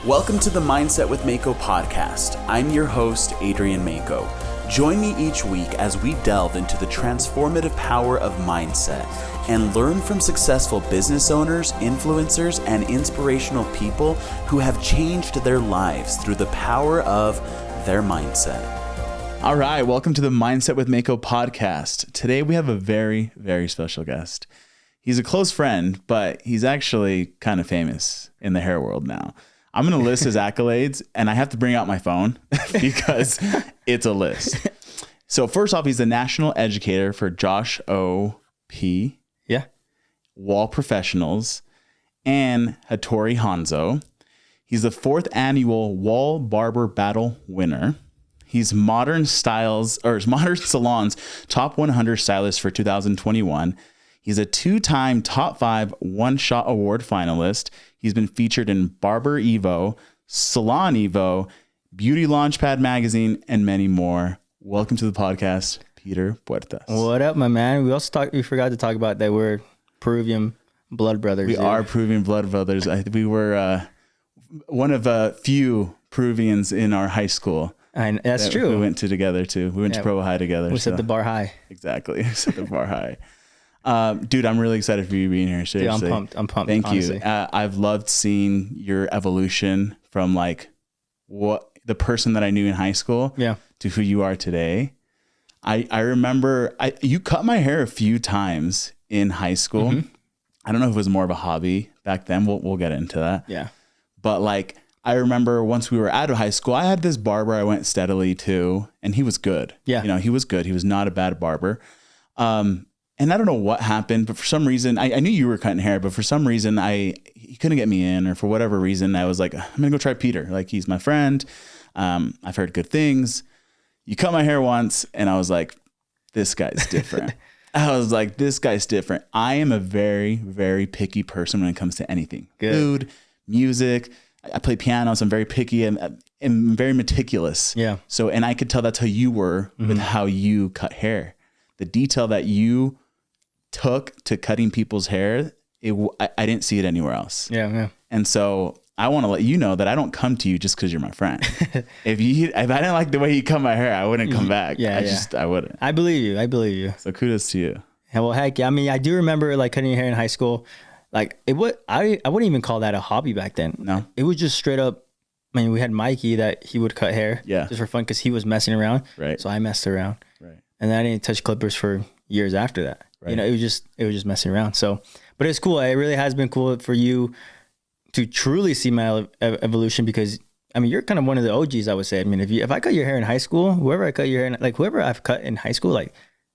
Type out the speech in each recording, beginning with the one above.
Welcome to the Mindset with Maco podcast. I'm your host, Adrian Maco. Join me each week as we delve into the transformative power of mindset and learn from successful business owners, influencers, and inspirational people who have changed their lives through the power of their mindset. All right, welcome to the Mindset with Maco podcast. Today we have a very, very special guest. He's a close friend, but he's actually kind of famous in the hair world now. I'm going to list his accolades, and I have to bring out my phone because it's a list. So first off, he's the national educator for Josh O.P. Yeah. Wall Professionals and Hattori Hanzo. He's the 4th annual Wall Barber Battle winner. He's Modern Salons Top 100 Stylist for 2021. He's a 2-time Top 5 One Shot Award finalist. He's been featured in Barber Evo, Salon Evo, Beauty Launchpad Magazine, and many more. Welcome to the podcast, Peter Puertas. What up, my man? We forgot to talk about that we're Peruvian blood brothers. We are Peruvian blood brothers. We were one of a few Peruvians in our high school. And that's true. We went to together too. We went to Provo High together. We set the bar high. Exactly. We set the bar high. Dude, I'm really excited for you being here. Seriously. Dude, I'm pumped. Thank honestly. you. I've loved seeing your evolution from like what the person that I knew in high school to who you are today. I remember you cut my hair a few times in high school. Mm-hmm. I don't know if it was more of a hobby back then. We'll get into that. Yeah. But like, I remember once we were out of high school, I had this barber I went steadily to, and he was good. Yeah. You know, he was good. He was not a bad barber. And I don't know what happened, but for some reason, I knew you were cutting hair, but for some reason, he couldn't get me in, or for whatever reason, I was like, I'm going to go try Peter. Like, he's my friend. I've heard good things. You cut my hair once, and I was like, this guy's different. This guy's different. I am a very, very picky person when it comes to anything. Good. Food, music. I play piano, so I'm very picky and very meticulous. Yeah. So, and I could tell that's how you were with how you cut hair. The detail that you took to cutting people's hair, I didn't see it anywhere else. Yeah. And so I want to let you know that I don't come to you just because you're my friend. If I didn't like the way you cut my hair, I wouldn't come back. I wouldn't. I believe you. So kudos to you. Yeah, well, heck yeah. I mean, I do remember like cutting your hair in high school. Like I wouldn't even call that a hobby back then. No, it was just straight up. I mean, we had Mikey that he would cut hair just for fun because he was messing around. Right. So I messed around. Right. And then I didn't touch clippers for years after that. Right. You know, it was just messing around. So, but it's cool. It really has been cool for you to truly see my evolution because, I mean, you're kind of one of the OGs, I would say. I mean, if I cut your hair in high school, whoever I've cut in high school, like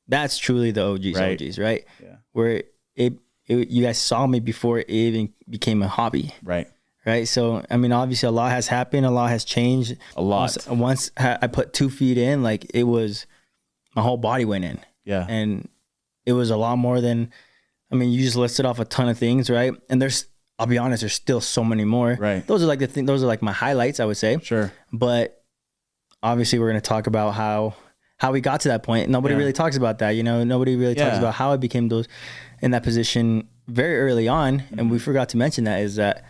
that's truly the OGs, right? Yeah. Where you guys saw me before it even became a hobby. Right. Right. So, I mean, obviously a lot has happened. A lot has changed. A lot. Once I put 2 feet in, like it was, my whole body went in. Yeah. And it was a lot more than, I mean, you just listed off a ton of things, right? And I'll be honest, there's still so many more. Right. Those are like those are like my highlights, I would say. Sure. But obviously we're going to talk about how we got to that point. Nobody really talks about that. You know, nobody really talks about how I became in that position very early on. Mm-hmm. And we forgot to mention that is that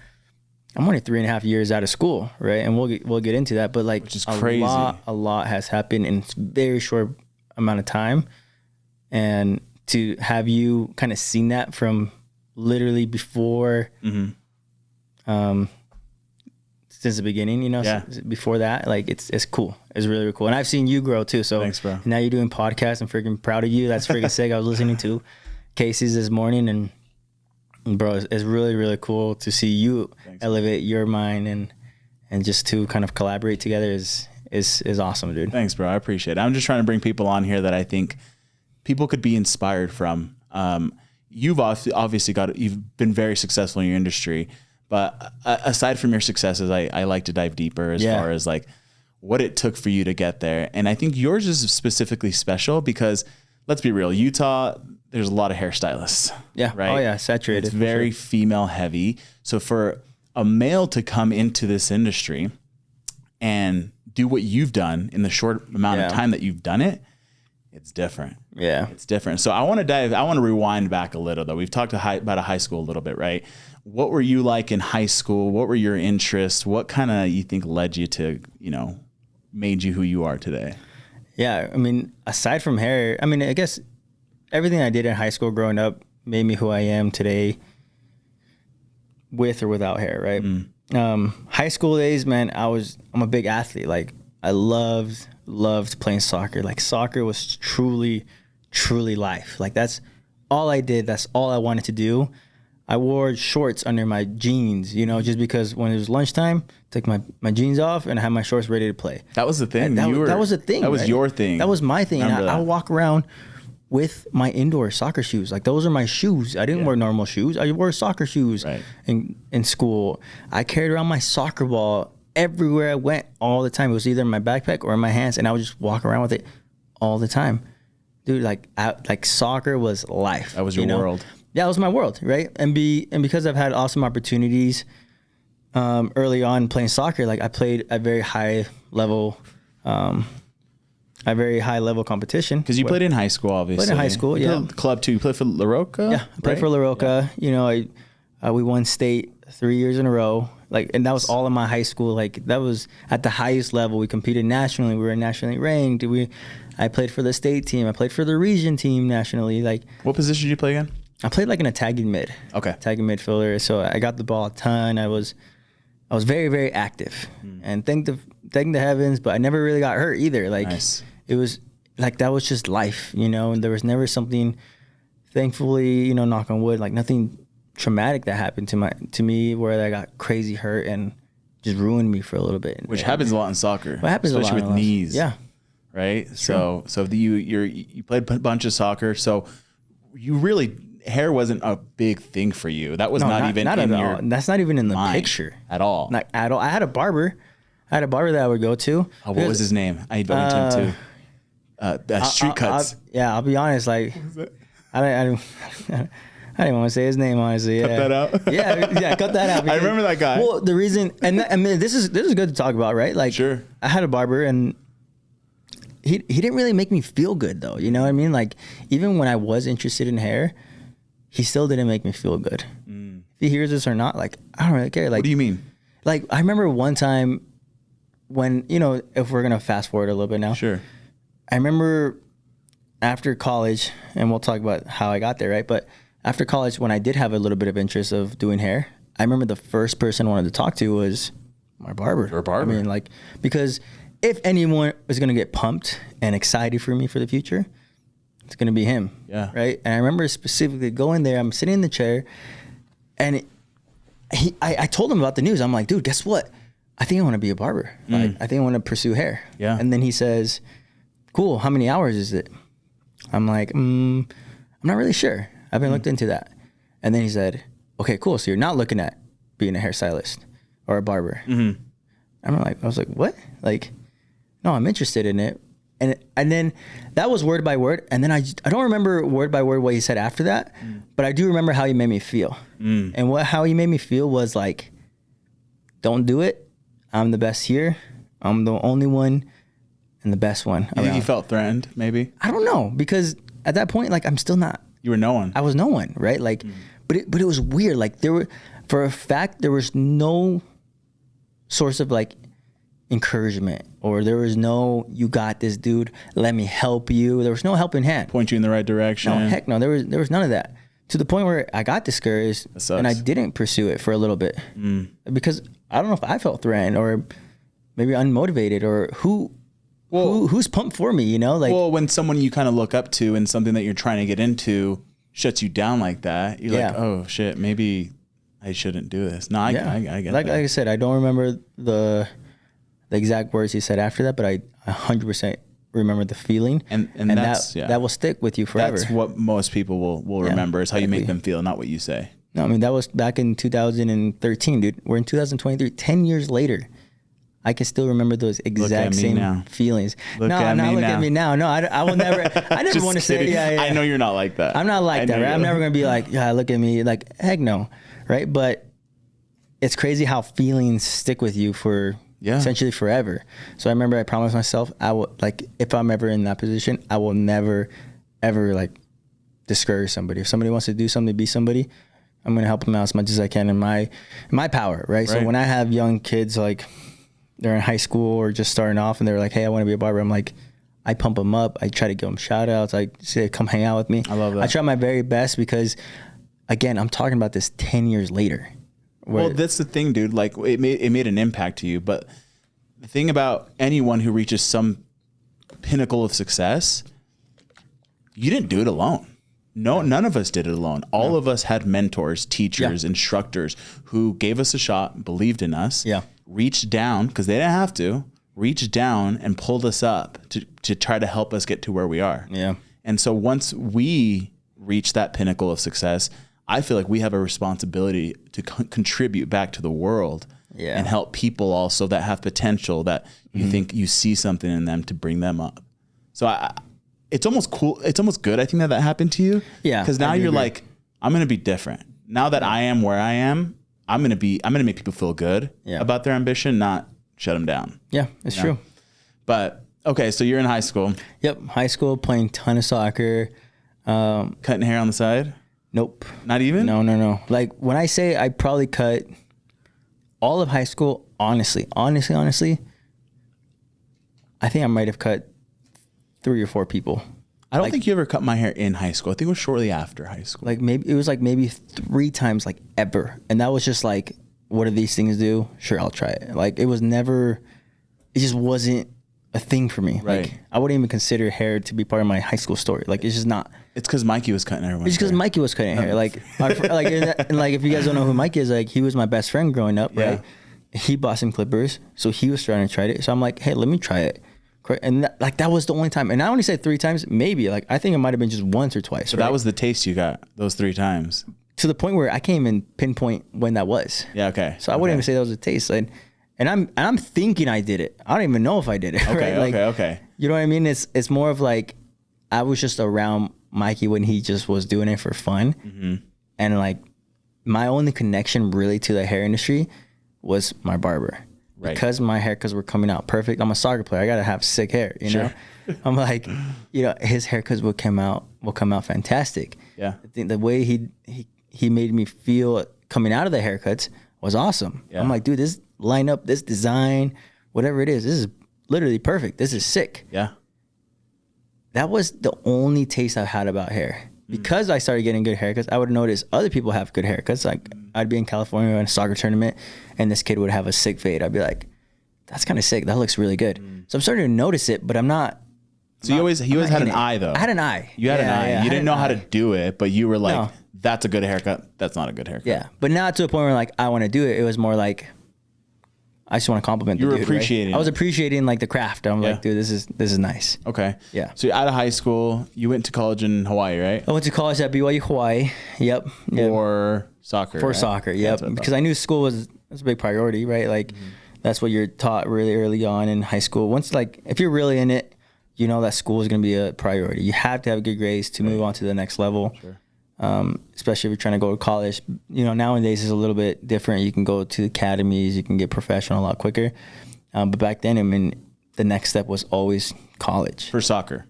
I'm only 3.5 years out of school. Right. And we'll get into that, but like, which is crazy. A lot has happened in a very short amount of time. And to have you kind of seen that from literally before, since the beginning, you know, before that, like it's cool. It's really, really cool. And I've seen you grow too. So thanks, bro. Now you're doing podcasts. I'm freaking proud of you. That's freaking sick. I was listening to Casey's this morning and bro, it's really, really cool to see you elevate your mind and just to kind of collaborate together is awesome, dude. Thanks, bro. I appreciate it. I'm just trying to bring people on here that I think people could be inspired from. You've obviously you've been very successful in your industry, but aside from your successes, I like to dive deeper as far as like what it took for you to get there. And I think yours is specifically special because let's be real, Utah, there's a lot of hairstylists. Yeah. Right. Oh yeah. Saturated. It's very female heavy. So for a male to come into this industry and do what you've done in the short amount of time that you've done it, it's different. Yeah. It's different. So I want to rewind back a little though. We've talked about a high school a little bit, right? what were you like in high school? What were your interests? What kind of you think led you to, made you who you are today? Yeah, I mean, aside from hair, I mean, I guess everything I did in high school growing up made me who I am today, with or without hair, right? High school days, man, I'm a big athlete. Like, I loved playing soccer. Like, soccer was truly life. Like, that's all I did. That's all I wanted to do. I wore shorts under my jeans, just because when it was lunchtime, took my jeans off and I had my shorts ready to play. That was the thing. That was the thing. That was your thing. That was my thing. And I would walk around with my indoor soccer shoes. Like, those are my shoes. I didn't wear normal shoes. I wore soccer shoes in school. I carried around my soccer ball everywhere I went all the time. It was either in my backpack or in my hands, and I would just walk around with it all the time. Dude, like soccer was life. That was your world. Yeah, it was my world, right? And because I've had awesome opportunities early on playing soccer, like I played at very high level competition. Because you played in high school, obviously. Played in high school, you played club too. You played for La Roca? Yeah, I played for La Roca. Yeah. We won state 3 years in a row. Like, and that was all in my high school. Like, that was at the highest level. We competed nationally. We were nationally ranked. I played for the state team. I played for the region team nationally. Like, what position did you play again? I played like an attacking mid. Okay. Attacking midfielder. So I got the ball a ton. I was very, very active. And thank the heavens, but I never really got hurt either. Like, nice. It was like, that was just life, and there was never something, thankfully, knock on wood, like nothing traumatic that happened to me where I got crazy hurt and just ruined me for a little bit. Which happens a lot in soccer. What happens especially a lot with knees. Yeah. Right. So you played a bunch of soccer. So you really, hair wasn't a big thing for you. That was not even in your That's not even in the mind picture at all. Not at all. I had a barber that I would go to. Oh, what was his name? I went to him too. Street Cuts. I'll be honest. Like, I don't even want to say his name, honestly. Cut that out. yeah, cut that out. I remember that guy. Well, the reason, and I mean, this is good to talk about, right? Like, sure. I had a barber, and he didn't really make me feel good, though. You know what I mean? Like, even when I was interested in hair, he still didn't make me feel good. If he hears this or not, like, I don't really care. Like, what do you mean? Like, I remember one time when, if we're gonna fast forward a little bit now. Sure. I remember after college, and we'll talk about how I got there, right? But after college, when I did have a little bit of interest of doing hair, I remember the first person I wanted to talk to was my barber. Your barber. I mean, like, because if anyone was going to get pumped and excited for me for the future, it's going to be him. Yeah. Right? And I remember specifically going there, I'm sitting in the chair, and I told him about the news. I'm like, dude, guess what? I think I want to be a barber. Like, I think I want to pursue hair. Yeah. And then he says, cool, how many hours is it? I'm like, I'm not really sure. I haven't looked into that. And then he said, okay, cool. So you're not looking at being a hairstylist or a barber. Mm-hmm. I was like, what? Like, no, I'm interested in it. And then that was word by word. And then I don't remember word by word what he said after that, but I do remember how he made me feel. And how he made me feel was like, don't do it. I'm the best here. I'm the only one and the best one. You think you felt threatened, maybe? I don't know, because at that point, like, I'm still not. You were no one. I was no one, right? Like, but it was weird. Like, for a fact, there was no source of like encouragement, or there was no, you got this, dude, let me help you. There was no helping hand. Point you in the right direction. No, heck no. There was none of that. To the point where I got discouraged and I didn't pursue it for a little bit because I don't know if I felt threatened or maybe unmotivated, or who's pumped for me, like, well, when someone you kind of look up to and something that you're trying to get into shuts you down like that, you're like, oh shit, maybe I shouldn't do this. No, I get that. Like I said, I don't remember the exact words he said after that, but I 100% remember the feeling, and that will stick with you forever. That's what most people will remember, is how you make them feel, not what you say. No, I mean, that was back in 2013, dude. We're in 2023. 10 years later, I can still remember those exact same feelings. Look at me now. No, I will never. I never want to say. Yeah. I know you're not like that. I'm not like that, right? I'm never gonna be like, yeah, look at me. Like, heck no, right? But it's crazy how feelings stick with you for essentially forever. So I remember I promised myself I will, like, if I'm ever in that position, I will never, ever like discourage somebody. If somebody wants to do something to be somebody, I'm going to help them out as much as I can in my power, right? So when I have young kids, like they're in high school or just starting off and they're like, hey, I want to be a barber. I'm like, I pump them up. I try to give them shout outs. I say, come hang out with me. I love that. I try my very best because, again, I'm talking about this 10 years later. Well, that's the thing, dude. Like it made an impact to you. But the thing about anyone who reaches some pinnacle of success, you didn't do it alone. No, none of us did it alone. All of us had mentors, teachers, instructors who gave us a shot, believed in us, reached down because they didn't have to, reached down and pulled us up to try to help us get to where we are. Yeah. And so once we reach that pinnacle of success, I feel like we have a responsibility to contribute back to the world and help people also that have potential that you think you see something in them to bring them up. So it's almost cool. It's almost good. I think that happened to you. Yeah. Because now you're like, I'm going to be different. Now that I am where I am, I'm going to make people feel good about their ambition, not shut them down. Yeah, it's true. But okay, so you're in high school. Yep. High school, playing a ton of soccer. Cutting hair on the side? Nope. Not even? No. Like when I say I probably cut all of high school, honestly, I think I might have cut 3 or 4 people. I don't think you ever cut my hair in high school. I think it was shortly after high school. Like maybe 3 times like ever. And that was just like, what do these things do? Sure, I'll try it. Like it just wasn't a thing for me. Right. Like I wouldn't even consider hair to be part of my high school story. Like it's just not. It's because Mikey was cutting everyone's It's because Mikey was cutting hair. Like, and like if you guys don't know who Mikey is, like he was my best friend growing up, right? He bought some clippers, so he was trying to try it. So I'm like, hey, let me try it. And that was the only time. And I only said 3 times, maybe. Like I think it might have been just once or twice. So that was the taste you got those 3 times. To the point where I can't even pinpoint when that was. Yeah. Okay. So I wouldn't even say that was a taste. And I'm thinking I did it. I don't even know if I did it. Okay. Right? Like, Okay. You know what I mean? It's more of like I was just around Mikey when he just was doing it for fun, and like my only connection really to the hair industry was my barber. Right. Because my haircuts were coming out perfect. I'm a soccer player. I gotta have sick hair, you know. I'm like, his haircuts will come out fantastic. Yeah. I think the way he made me feel coming out of the haircuts was awesome. Yeah. I'm like, dude, this lineup, this design, whatever it is, this is literally perfect. This is sick. Yeah. That was the only taste I had about hair. Because I started getting good haircuts, I would notice other people have good haircuts. Like I'd be in California in a soccer tournament and this kid would have a sick fade. I'd be like, that's kind of sick. That looks really good. So I'm starting to notice it, but I'm not. So he always had an eye though. I had an eye. You had an eye. Yeah, you didn't know how to do it, but you were like, that's a good haircut. That's not a good haircut. Yeah. But not to a point where like I want to do it. It was more like, I just want to compliment the dude. You were appreciating. Right? I was appreciating like the craft. I'm like, dude, this is nice. Okay. Yeah. So out of high school, you went to college in Hawaii, right? I went to college at BYU Hawaii. Yep. For soccer. For soccer. Yep. Because I knew school was a big priority, right? Like that's what you're taught really early on in high school. Once like if you're really in it, you know that school is going to be a priority. You have to have good grades to move on to the next level. Sure. Especially if you're trying to go to college. You know, nowadays it's a little bit different. You can go to academies, you can get professional a lot quicker. But back then, I mean, the next step was always college. For soccer.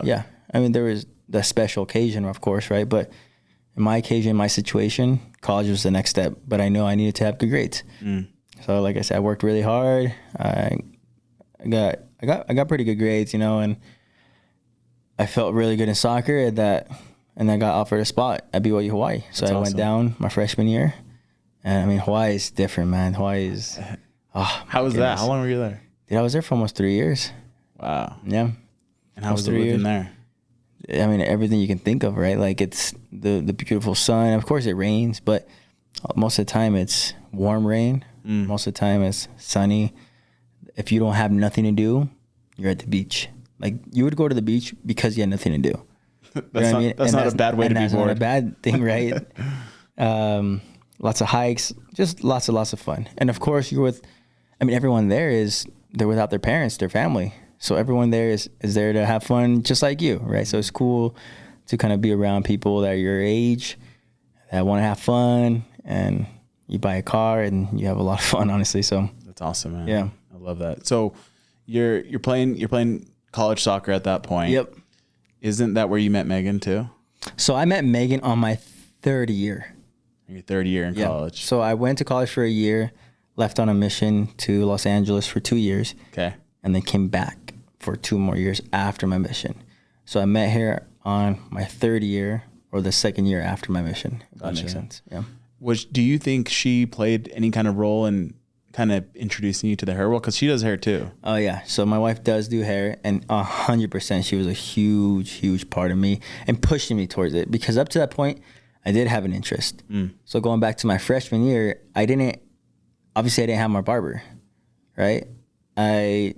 Yeah. I mean, there was the special occasion, of course, right? But in my occasion, my situation, college was the next step. But I know I needed to have good grades. So like I said, I worked really hard. I got pretty good grades, you know, and I felt really good in soccer and I got offered a spot at BYU Hawaii. So I went down my freshman year. And I mean, Hawaii is different, man. Hawaii is... How was that? How long were you there? Dude, I was there for almost 3 years. Wow. Yeah. And how was the living there? I mean, everything you can think of, right? Like it's the beautiful sun. Of course it rains, but most of the time it's warm rain. Most of the time it's sunny. If you don't have nothing to do, you're at the beach. Like you would go to the beach because you had nothing to do. That's not a bad way to be bored. That's not a bad thing, right? Lots of hikes, just lots of fun. And of course, everyone they're without their parents, their family. So everyone there is there to have fun just like you, right? So it's cool to kind of be around people that are your age that want to have fun, and you buy a car and you have a lot of fun, honestly. So that's awesome, man. Yeah. I love that. So you're playing college soccer at that point. Yep. Isn't that where you met Megan too? So I met Megan on my 3rd year. Your third year in college. So I went to college for a year, left on a mission to Los Angeles for 2 years. Okay. And then came back for 2 more years after my mission. So I met her on my third year or the second year after my mission. If that makes sense. Yeah. Do you think she played any kind of role in kind of introducing you to the hair world? Because she does hair too. Oh yeah. So my wife does do hair, and 100% she was a huge part of me and pushing me towards it, because up to that point I did have an interest. So going back to my freshman year, I didn't have my barber, right? I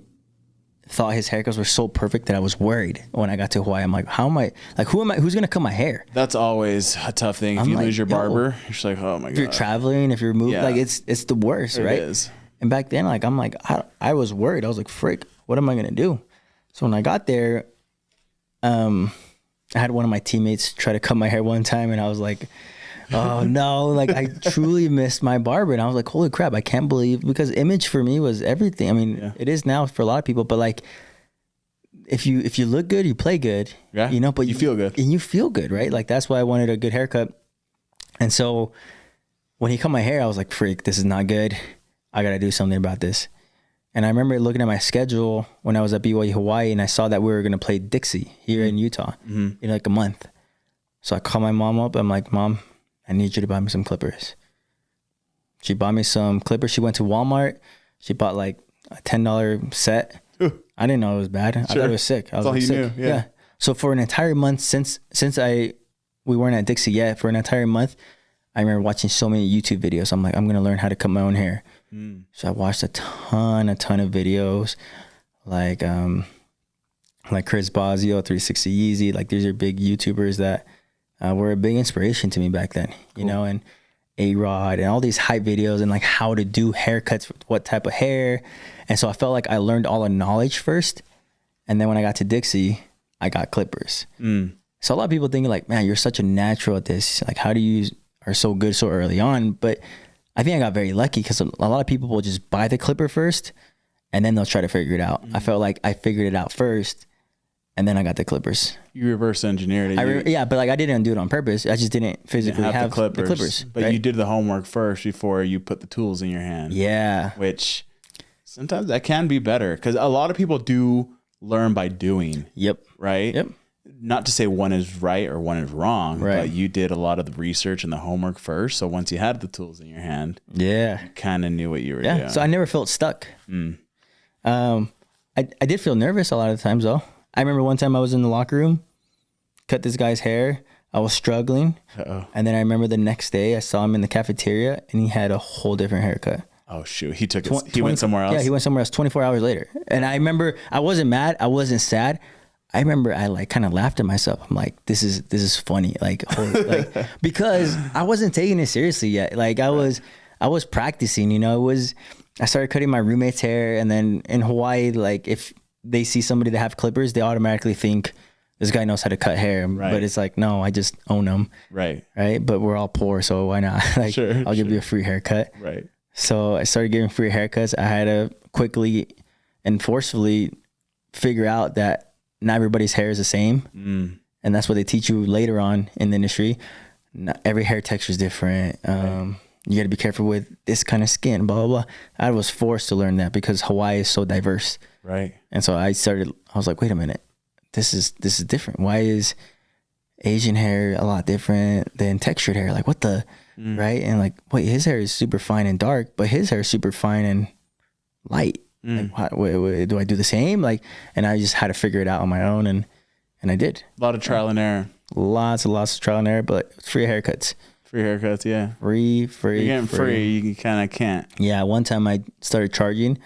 thought his haircuts were so perfect that I was worried when I got to Hawaii. I'm like, who's going to cut my hair? That's always a tough thing. If you lose your barber, you're just like, oh my God. If you're traveling, if you're moving, like it's the worst, right? It is. And back then, like, I was worried. I was like, frick, what am I going to do? So when I got there, I had one of my teammates try to cut my hair one time, and I was like, oh no, like I truly missed my barber. And I was like, holy crap, I can't believe, because image for me was everything. I mean, it is now for a lot of people, but like if you look good, you play good, you know, but you feel good. And you feel good, right? Like that's why I wanted a good haircut. And so when he cut my hair, I was like, freak, this is not good. I got to do something about this. And I remember looking at my schedule when I was at BYU Hawaii, and I saw that we were going to play Dixie here in Utah in like a month. So I called my mom up. I'm like, Mom, I need you to buy me some clippers. She bought me some clippers. She went to Walmart. She bought like a $10 set. Ooh. I didn't know it was bad. I thought it was sick. I was like, sick. Knew. Yeah. So for an entire month, since we weren't at Dixie yet, for an entire month, I remember watching so many YouTube videos. I'm like, I'm going to learn how to cut my own hair. So I watched a ton of videos, like Chris Bosio, 360 Yeezy. Like these are big YouTubers that were a big inspiration to me back then, you know, and A-Rod and all these hype videos and like how to do haircuts with what type of hair. And so I felt like I learned all the knowledge first. And then when I got to Dixie, I got clippers. So a lot of people thinking like, man, you're such a natural at this. Like, how do you are so good so early on? But I think I got very lucky because a lot of people will just buy the clipper first and then they'll try to figure it out. I felt like I figured it out first and then I got the clippers. You reverse engineered it. Yeah, but like I didn't do it on purpose. I just didn't physically have the clippers. But right? You did the homework first before you put the tools in your hand. Yeah. Which sometimes that can be better because a lot of people do learn by doing. Yep. Right? Yep. Not to say one is right or one is wrong, but you did a lot of the research and the homework first. So once you had the tools in your hand, you kind of knew what you were doing. So I never felt stuck. I did feel nervous a lot of the times though. I remember one time I was in the locker room, cut this guy's hair. I was struggling. And then I remember the next day I saw him in the cafeteria and he had a whole different haircut. Oh shoot. He went somewhere else. Yeah, he went somewhere else 24 hours later. And I remember I wasn't mad. I wasn't sad. I remember I like kind of laughed at myself. I'm like, this is funny. Like because I wasn't taking it seriously yet. Like I was practicing, you know, I started cutting my roommate's hair. And then in Hawaii, like if they see somebody that have clippers, they automatically think this guy knows how to cut hair. But it's like, no, I just own them. Right. But we're all poor. So why not? Like I'll give you a free haircut. Right. So I started giving free haircuts. I had to quickly and forcefully figure out that not everybody's hair is the same. And that's what they teach you later on in the industry. Not every hair texture is different. You got to be careful with this kind of skin, blah, blah, blah. I was forced to learn that because Hawaii is so diverse. Right. And so I was like, wait a minute, this is different. Why is Asian hair a lot different than textured hair? Like what the, right? And like, wait, his hair is super fine and dark, but his hair is super fine and light. Like, wait, do I do the same? Like, and I just had to figure it out on my own, and I did. A lot of trial and error. Lots of trial and error, but free haircuts. Free haircuts, yeah. Free. You're getting free. You kind of can't. Yeah, one time I started charging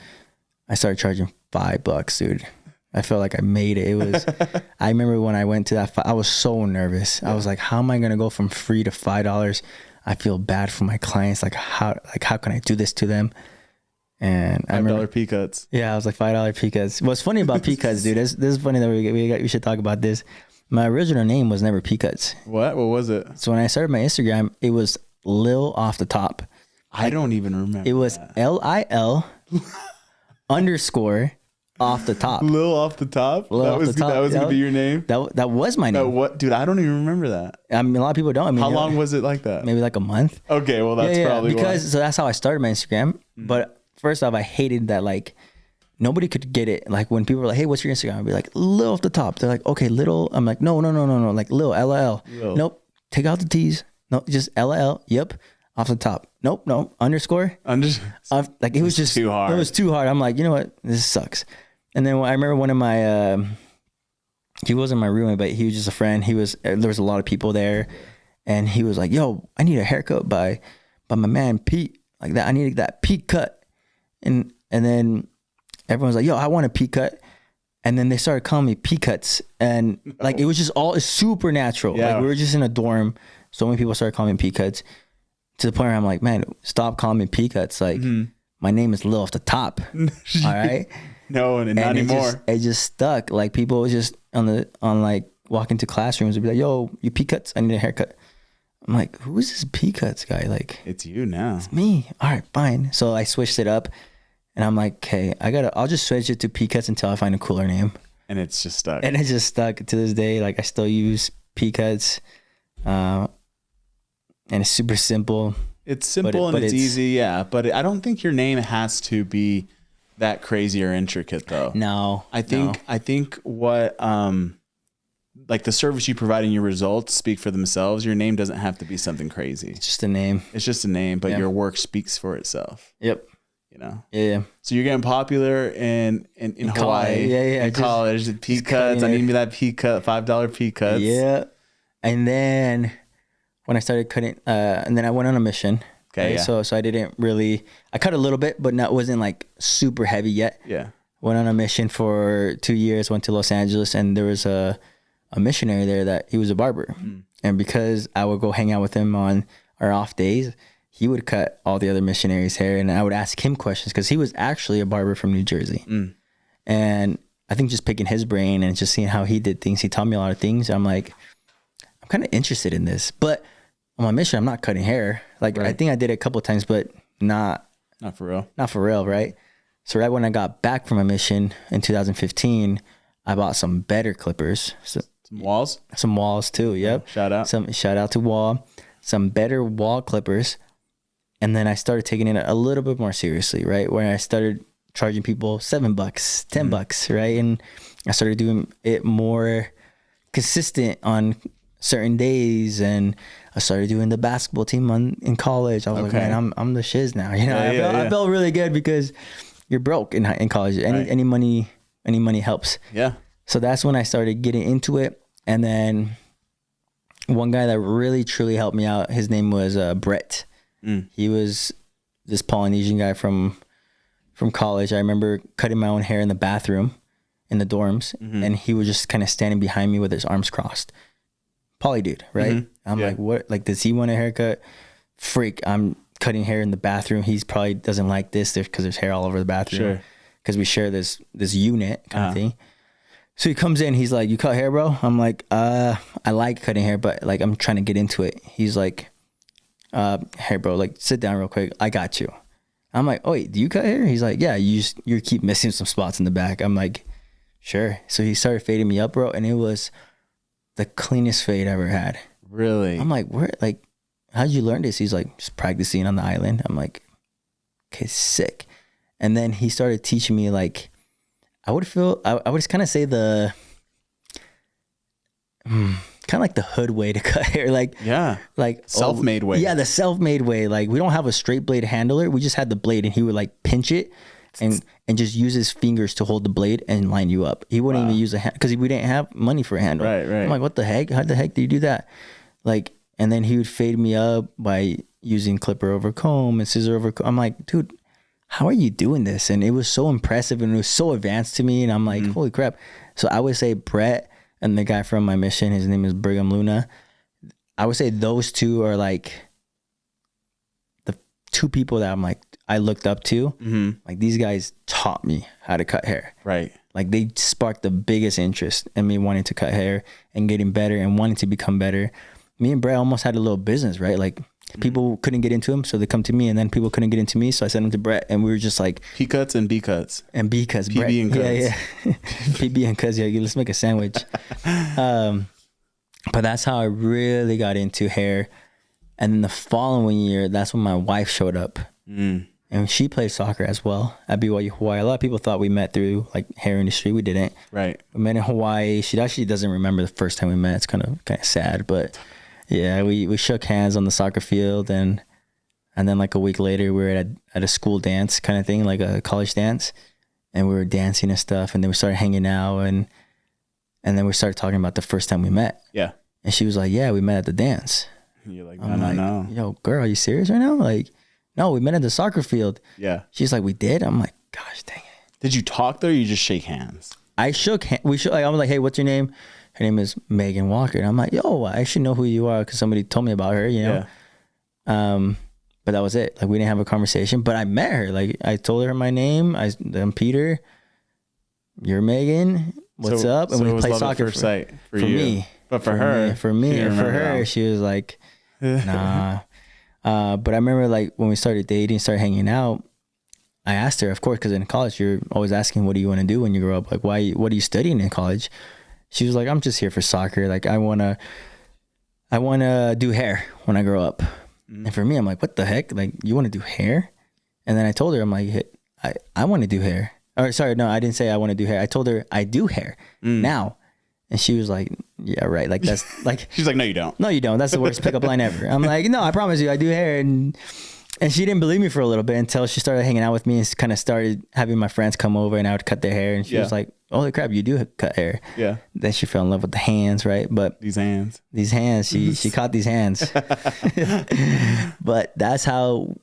$5, dude. I felt like I made it. It was. I remember when I went to that. I was so nervous. I was like, how am I gonna go from free to $5? I feel bad for my clients. Like how can I do this to them? And I remember $5 P-cuts. Yeah, I was like $5 P-cuts. What's funny about P-cuts, dude? This is funny that we should talk about this. My original name was never P-cuts. What was it? So when I started my Instagram, it was Lil off the top. I don't even remember. It was LIL _ Off the Top. Lil Off the Top? Lil that Off was the Top. That was going to be your name? That was my name. What? Dude, I don't even remember that. I mean, a lot of people don't. I mean, how long was it like that? Maybe like a month. Okay, well, that's probably because why. So that's how I started my Instagram. But first off, I hated that, like, nobody could get it. Like, when people were like, hey, what's your Instagram? I'd be like, Lil Off the Top. They're like, okay, little. I'm like, no. Like, Lil, L-L. Nope. Take out the T's. No, just L-L. Yep. Off the Top. Nope. No. Underscore. Like, it was just too hard. It was too hard. I'm like, you know what? This sucks. And then I remember one of my, he wasn't my roommate, but he was just a friend. There was a lot of people there, and he was like, yo, I need a haircut by my man Pete. Like that. I needed that Pete cut. And then everyone was like, yo, I want a Pete cut. And then they started calling me Pete cuts. And like, it was just all super natural. Yeah. Like, we were just in a dorm. So many people started calling me Pete cuts, to the point where I'm like, man, stop calling me Pete cuts. Like, my name is Lil Off the Top. All right. No, and not anymore. It just stuck. Like, people just on like walking to classrooms would be like, yo, you Pete cuts? I need a haircut. I'm like, who is this Pete cuts guy? Like, it's you now. It's me. All right, fine. So I switched it up, and I'm like, okay, I'll just switch it to Pete cuts until I find a cooler name. And it's just stuck. And it just stuck to this day. Like, I still use Pete cuts, and it's super simple. It's simple and it's easy, yeah. But I don't think your name has to be that crazy or intricate, though. No, I think what like the service you provide and your results speak for themselves. Your name doesn't have to be something crazy. It's just a name. It's just a name, but your work speaks for itself. Yep. You know. Yeah. So you're getting popular in Hawaii. Yeah. In college, Pete cuts. I need me that Pete cut, $5 Pete cuts. Yeah. And then when I started cutting, and then I went on a mission. Okay. Right? Yeah. So I didn't really. I cut a little bit, but wasn't like super heavy yet. Yeah. Went on a mission for 2 years. Went to Los Angeles, and there was a missionary there that he was a barber, and because I would go hang out with him on our off days, he would cut all the other missionaries' hair, and I would ask him questions because he was actually a barber from New Jersey. And I think just picking his brain and just seeing how he did things, he taught me a lot of things. I'm like, I'm kind of interested in this, but on my mission, I'm not cutting hair. Like, right. I think I did it a couple of times, but not for real. Not for real, right? So right when I got back from my mission in 2015, I bought some better clippers. Some walls too. Yep. Shout out to Wall. Some better wall clippers. And then I started taking it a little bit more seriously, right? Where I started charging people $7, $10, right? And I started doing it more consistent on certain days, and I started doing the basketball team in college. I was like, man, I'm the shiz now. You know, I felt really good because you're broke in college. Any money helps. Yeah. So that's when I started getting into it. And then one guy that really truly helped me out, his name was Brett. He was this Polynesian guy from college. I remember cutting my own hair in the bathroom in the dorms, and he was just kind of standing behind me with his arms crossed. Poly dude, right? I'm like, what? Like, does he want a haircut? Freak! I'm cutting hair in the bathroom. He's probably doesn't like this because there's hair all over the bathroom. Sure. Because we share this unit kind of thing. So he comes in, he's like, you cut hair, bro? I'm like, I like cutting hair, but like, I'm trying to get into it. He's like, hey, bro, like, sit down real quick. I got you. I'm like, oh, wait, do you cut hair? He's like, yeah, you keep missing some spots in the back. I'm like, sure. So he started fading me up, bro. And it was the cleanest fade I ever had. Really? I'm like, where, like, how'd you learn this? He's like, just practicing on the island. I'm like, okay, sick. And then he started teaching me, like, I would kind of say the kind of like the hood way to cut hair, like self-made way. Yeah, the self-made way. Like, we don't have a straight blade handler. We just had the blade, and he would like pinch it and just use his fingers to hold the blade and line you up. He wouldn't even use a hand because we didn't have money for a handle. Right. I'm like, what the heck? How the heck do you do that? Like, and then he would fade me up by using clipper over comb and scissor over comb. I'm like, dude, how are you doing this? And it was so impressive, and it was so advanced to me. And I'm like, holy crap. So I would say Brett and the guy from my mission, his name is Brigham Luna. I would say those two are like the two people that I'm like, I looked up to. Like, these guys taught me how to cut hair. Right. Like, they sparked the biggest interest in me wanting to cut hair and getting better and wanting to become better. Me and Brett almost had a little business, right? Like, People couldn't get into them, so they come to me, and then people couldn't get into me, so I sent them to Brett, and we were just like P cuts and B cuts and B cuts, PB Brett, and cuts. yeah. PB and cuts, yeah. Let's make a sandwich. But that's how I really got into hair. And then the following year, that's when my wife showed up. And she played soccer as well at BYU Hawaii. A lot of people thought we met through like hair industry. We didn't. Right. We met in Hawaii. She actually doesn't remember the first time we met. It's kind of sad, but yeah, we shook hands on the soccer field, and then like a week later, we were at a school dance kind of thing, like a college dance, and we were dancing and stuff. And then we started hanging out, and then we started talking about the first time we met. Yeah. And she was like, "Yeah, we met at the dance." You're like, no. Yo, girl, are you serious right now? Like, no, we met at the soccer field. Yeah. She's like, "We did?" I'm like, "Gosh, dang it." Did you talk there or you just shake hands? I shook hands. I was like, "Hey, what's your name?" Her name is Megan Walker. And I'm like, "Yo, I should know who you are because somebody told me about her, you know?" Yeah. But that was it. Like, we didn't have a conversation, but I met her. Like, I told her my name. I'm Peter. You're Megan. What's up? And so we it was played love soccer at first sight for you. Me. But for her, she was like, nah. But I remember like when we started dating, started hanging out, I asked her, of course, because in college, you're always asking, what do you want to do when you grow up? Like, what are you studying in college? She was like, I'm just here for soccer. Like, I want to do hair when I grow up. And for me, I'm like, what the heck? Like, you want to do hair? And then I told her, I'm like, hey, I want to do hair. Or sorry, no, I didn't say I want to do hair. I told her I do hair now. And she was like, yeah, right. Like, that's like, she's like, no, you don't. No, you don't. That's the worst pickup line ever. I'm like, no, I promise you, I do hair. And she didn't believe me for a little bit until she started hanging out with me and kind of started having my friends come over and I would cut their hair. And she was like, holy crap, you do cut hair. Yeah. Then she fell in love with the hands, right? But these hands, she caught these hands. But that's how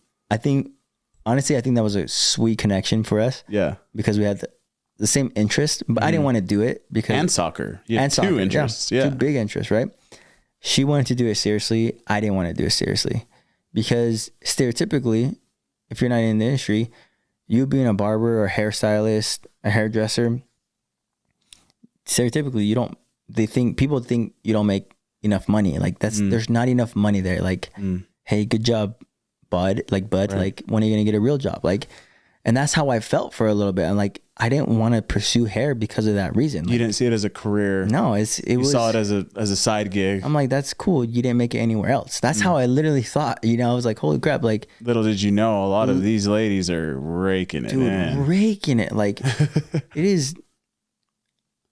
honestly, I think that was a sweet connection for us. Yeah. Because we had the same interest, but I didn't want to do it because and soccer. Yeah, two interests. Yeah, two big interests, right? She wanted to do it seriously. I didn't want to do it seriously because stereotypically, if you're not in the industry, you being a barber or a hairstylist, a hairdresser, stereotypically people think you don't make enough money. Like there's not enough money there. Like, hey, good job, bud. Like, right. Like, when are you gonna get a real job? Like, and that's how I felt for a little bit. I'm like, I didn't want to pursue hair because of that reason. Like, you didn't see it as a career. No, you saw it as a side gig. I'm like, that's cool. You didn't make it anywhere else. That's how I literally thought. You know, I was like, holy crap! Like, little did you know, a lot of these ladies are raking it. Dude, raking it. Like, it is.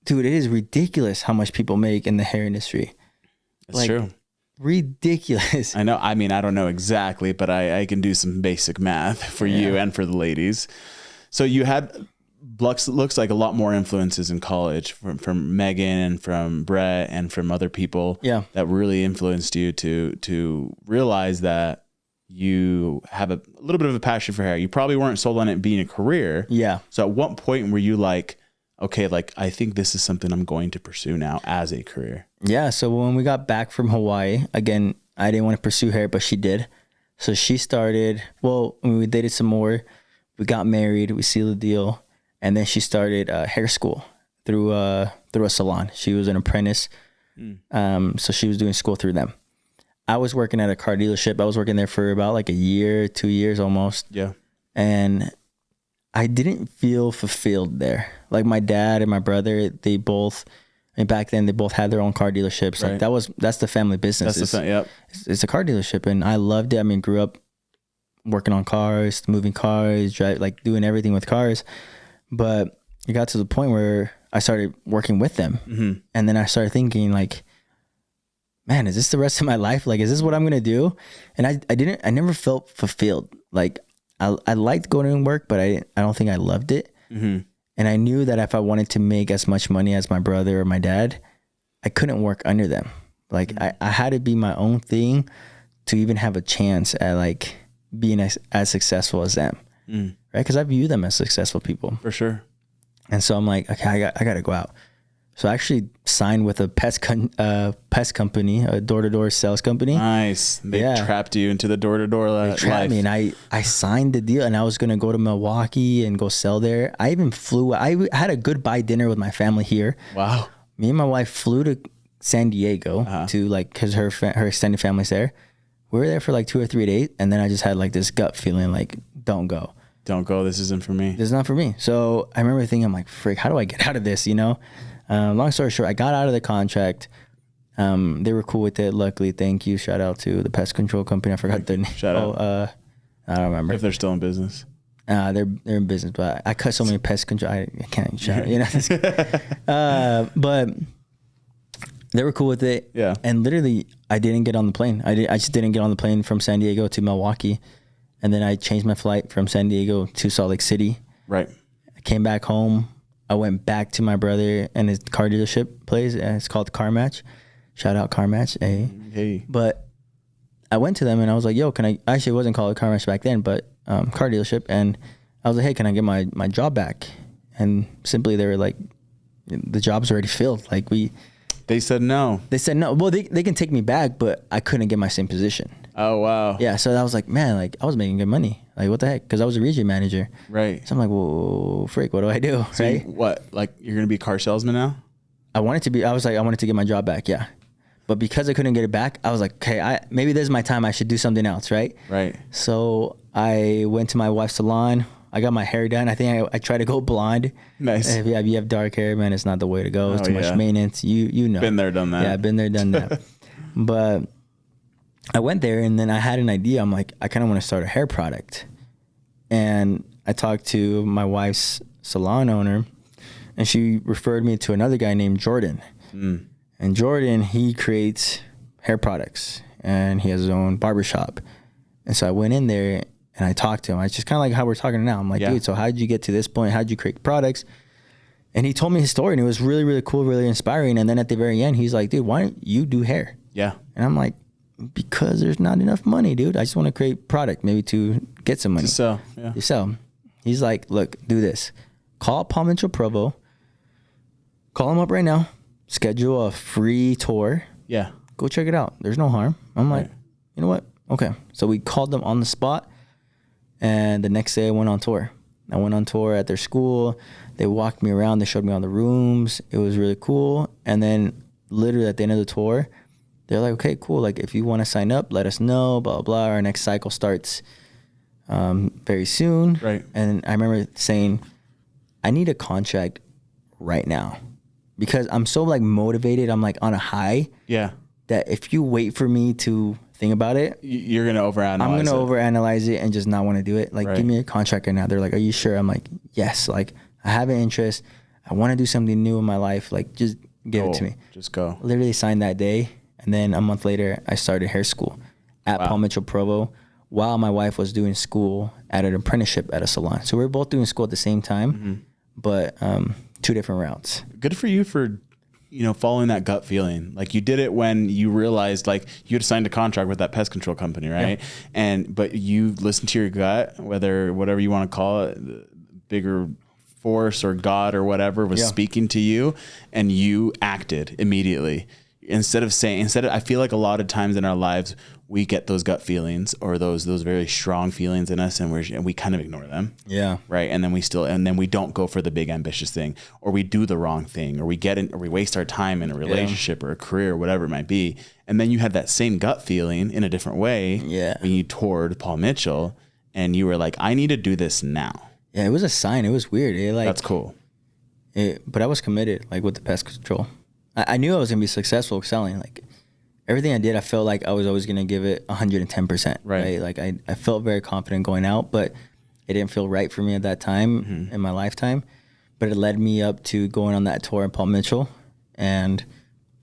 Dude, it is ridiculous how much people make in the hair industry. That's true. Ridiculous. I know. I mean, I don't know exactly, but I can do some basic math for you and for the ladies. So you had looks like a lot more influences in college from Megan and from Brett and from other people that really influenced you to realize that you have a little bit of a passion for hair. You probably weren't sold on it being a career. Yeah. So at what point were you like, okay, like, I think this is something I'm going to pursue now as a career? Yeah. So when we got back from Hawaii, again, I didn't want to pursue hair, but she did. So she started, we dated some more. We got married. We sealed the deal. And then she started hair school through a salon. She was an apprentice. So she was doing school through them. I was working at a car dealership. I was working there for about like a year, 2 years almost. Yeah. And I didn't feel fulfilled there. Like my dad and my brother, back then they both had their own car dealerships. Right. Like that's the family business. It's a car dealership, and I loved it. I mean, grew up working on cars, moving cars, like doing everything with cars. But it got to the point where I started working with them, and then I started thinking like, man, is this the rest of my life? Like, is this what I'm gonna do? And I never felt fulfilled. Like, I liked going to work, but I don't think I loved it. And I knew that if I wanted to make as much money as my brother or my dad, I couldn't work under them. Like, I had to be my own thing to even have a chance at like being as successful as them. Right? Because I view them as successful people. For sure. And so I'm like, okay, I got to go out. So I actually signed with a pest company, a door-to-door sales company. Nice. They trapped you into the door-to-door life. They trapped me, and I signed the deal, and I was going to go to Milwaukee and go sell there. I even flew. I had a goodbye dinner with my family here. Wow. Me and my wife flew to San Diego to like, because her extended family's there. we were there for like 2 or 3 days, and then I just had like this gut feeling like, don't go. This isn't for me. This is not for me. So I remember thinking, I'm like, frick, how do I get out of this, you know? Long story short, I got out of the contract. They were cool with it. Luckily, thank you. Shout out to the pest control company. I forgot their name. Shout out. I don't remember. If they're still in business. They're in business, but I cut so many pest control. I can't even shout, you know? But they were cool with it. Yeah. And literally, I didn't get on the plane. I just didn't get on the plane from San Diego to Milwaukee. And then I changed my flight from San Diego to Salt Lake City. Right. I came back home. I went back to my brother and his car dealership place. It's called Car Match. Shout out Car Match. Hey. But I went to them and I was like, yo, can I, actually it wasn't called Car Match back then, but car dealership. And I was like, hey, can I get my job back? And simply they were like, the job's already filled. Like They said no. They said no. Well, they can take me back, but I couldn't get my same position. Oh, wow. Yeah, so I was like, man, like I was making good money. Like what the heck? Because I was a region manager. Right. So I'm like, well, freak, what do I do? So right? What? Like you're gonna be a car salesman now? I wanted to get my job back, yeah. But because I couldn't get it back, I was like, okay, maybe this is my time. I should do something else, right? Right. So I went to my wife's salon. I got my hair done. I think I tried to go blonde. Nice. If you have dark hair, man, it's not the way to go. It's too much maintenance. You know. Been there, done that. Yeah, been there, done that. But I went there and then I had an idea. I'm like, I kind of want to start a hair product. And I talked to my wife's salon owner and she referred me to another guy named Jordan. Mm. And Jordan, he creates hair products and he has his own barbershop. And so I went in there and I talked to him. It's just kind of like how we're talking now. I'm like, dude, so how did you get to this point? How did you create products? And he told me his story and it was really, really cool, really inspiring. And then at the very end, he's like, dude, why don't you do hair? Yeah. And I'm like, because there's not enough money, dude. I just want to create product maybe to get some money. To sell, yeah. To sell. He's like, look, do this. Call Paul Mitchell Provo. Call him up right now. Schedule a free tour. Yeah. Go check it out. There's no harm. I'm like, you know what? Okay. So we called them on the spot. And the next day I went on tour. I went on tour at their school. They walked me around. They showed me all the rooms. It was really cool. And then literally at the end of the tour, they're like, okay, cool. Like if you want to sign up, let us know, blah, blah, blah. Our next cycle starts very soon. Right. And I remember saying, I need a contract right now because I'm so like motivated. I'm like on a high. Yeah. That if you wait for me to think about it, you're going to overanalyze I'm going to overanalyze it and just not want to do it. Like, give me a contract right now. They're like, are you sure? I'm like, yes. Like I have an interest. I want to do something new in my life. Like just give it to me. Just go. Literally signed that day. And then a month later, I started hair school at Paul Mitchell Provo while my wife was doing school at an apprenticeship at a salon. So we were both doing school at the same time, but 2 different routes. Good for you for, following that gut feeling. Like you did it when you realized like you had signed a contract with that pest control company, right? Yeah. But you listened to your gut, whatever you want to call it, bigger force or God or whatever was speaking to you, and you acted immediately. I feel like a lot of times in our lives we get those gut feelings or those very strong feelings in us, and we kind of ignore them. Yeah. Right. And then we don't go for the big ambitious thing, or we do the wrong thing, or we waste our time in a relationship or a career, or whatever it might be. And then you had that same gut feeling in a different way. Yeah. When you toured Paul Mitchell and you were like, I need to do this now. Yeah. It was a sign. It was weird. That's cool. But I was committed, like with the pest control. I knew I was going to be successful selling. Like everything I did, I felt like I was always going to give it 110%. Right. Like I felt very confident going out, but it didn't feel right for me at that time in my lifetime. But it led me up to going on that tour in Paul Mitchell, and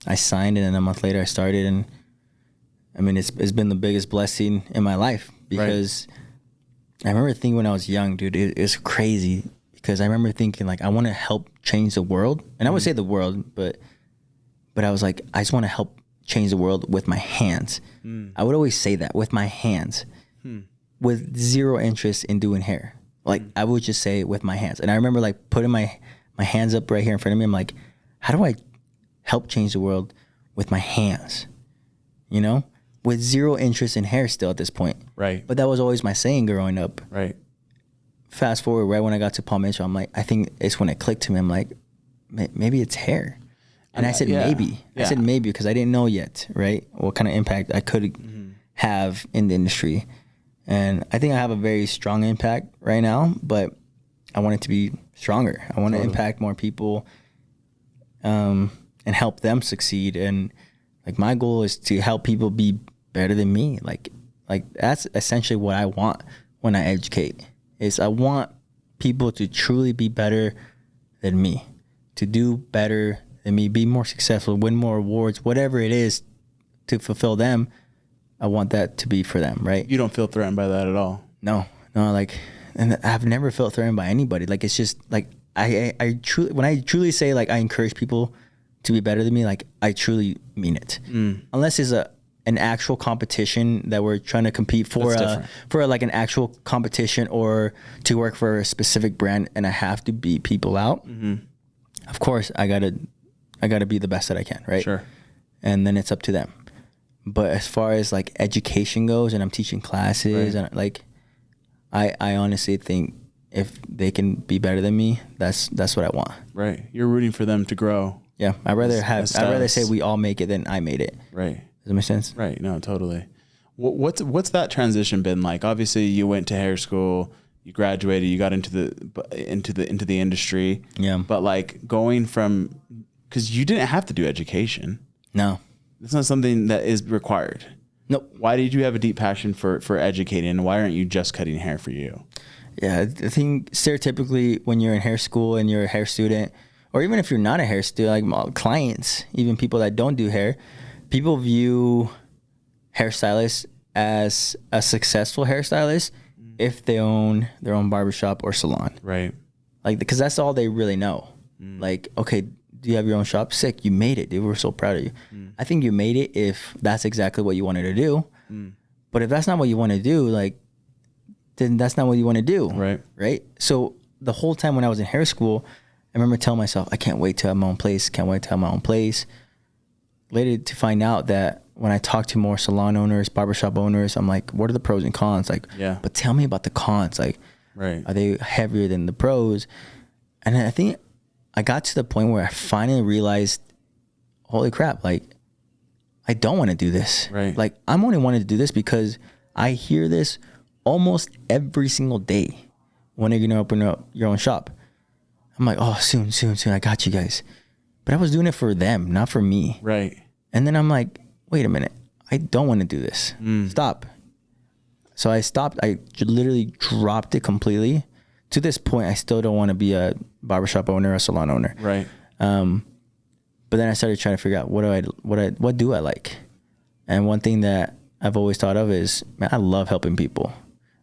I signed, and then a month later I started. And I mean, it's been the biggest blessing in my life because I remember thinking when I was young, dude, it's crazy because I remember thinking like, I want to help change the world. And I would say the world, but I was like, I just want to help change the world with my hands. I would always say that, with my hands, with zero interest in doing hair. Like I would just say with my hands. And I remember like putting my hands up right here in front of me. I'm like, how do I help change the world with my hands? With zero interest in hair still at this point. Right. But that was always my saying growing up. Right. Fast forward, right when I got to Paul Mitchell, I'm like, I think it's when it clicked to me. I'm like, maybe it's hair. And I said maybe. I said maybe because I didn't know yet, right? What kind of impact I could have in the industry. And I think I have a very strong impact right now, but I want it to be stronger. I want to impact more people, and help them succeed. And like my goal is to help people be better than me. Like that's essentially what I want when I educate. Is I want people to truly be better than me, to do better than me, be more successful, win more awards, whatever it is to fulfill them. I want that to be for them, right? You don't feel threatened by that at all? No, like, and I've never felt threatened by anybody. Like, it's just like, I truly, when I truly say like I encourage people to be better than me, like I truly mean it. Unless it's an actual competition that we're trying to compete for, like an actual competition or to work for a specific brand, and I have to beat people out. Of course, I gotta be the best that I can, right? Sure. And then it's up to them. But as far as like education goes, and I'm teaching classes, and like, I honestly think if they can be better than me, that's what I want. Right. You're rooting for them to grow. Yeah. I'd rather say we all make it than I made it. Right. Does that make sense? Right. No, totally. What's that transition been like? Obviously, you went to hair school, you graduated, you got into the industry. Yeah. But like going from, because you didn't have to do education. No. It's not something that is required. Nope. Why did you have a deep passion for educating, and why aren't you just cutting hair for you? Yeah, I think stereotypically when you're in hair school and you're a hair student, or even if you're not a hair student, like clients, even people that don't do hair, people view hairstylists as a successful hairstylist if they own their own barbershop or salon. Right. Like, because that's all they really know. Like, okay, do you have your own shop? Sick, you made it, dude. We're so proud of you. I think you made it if that's exactly what you wanted to do. But if that's not what you want to do, like, then that's not what you want to do. Right. Right. So the whole time when I was in hair school, I remember telling myself, I can't wait to have my own place. Can't wait to have my own place. Later to find out that when I talk to more salon owners, barbershop owners, I'm like, what are the pros and cons? Like, yeah. But tell me about the cons. Like, right. Are they heavier than the pros? And I think I got to the point where I finally realized, holy crap, like, I don't want to do this. Right. Like, I'm only wanting to do this because I hear this almost every single day. When are you going to open up your own shop? I'm like, oh, soon. I got you guys. But I was doing it for them, not for me. Right. And then I'm like, wait a minute. I don't want to do this. Stop. So I stopped. I literally dropped it completely. To this point, I still don't want to be a barbershop owner or a salon owner. Right. But then I started trying to figure out what do I like? And one thing that I've always thought of is, man, I love helping people.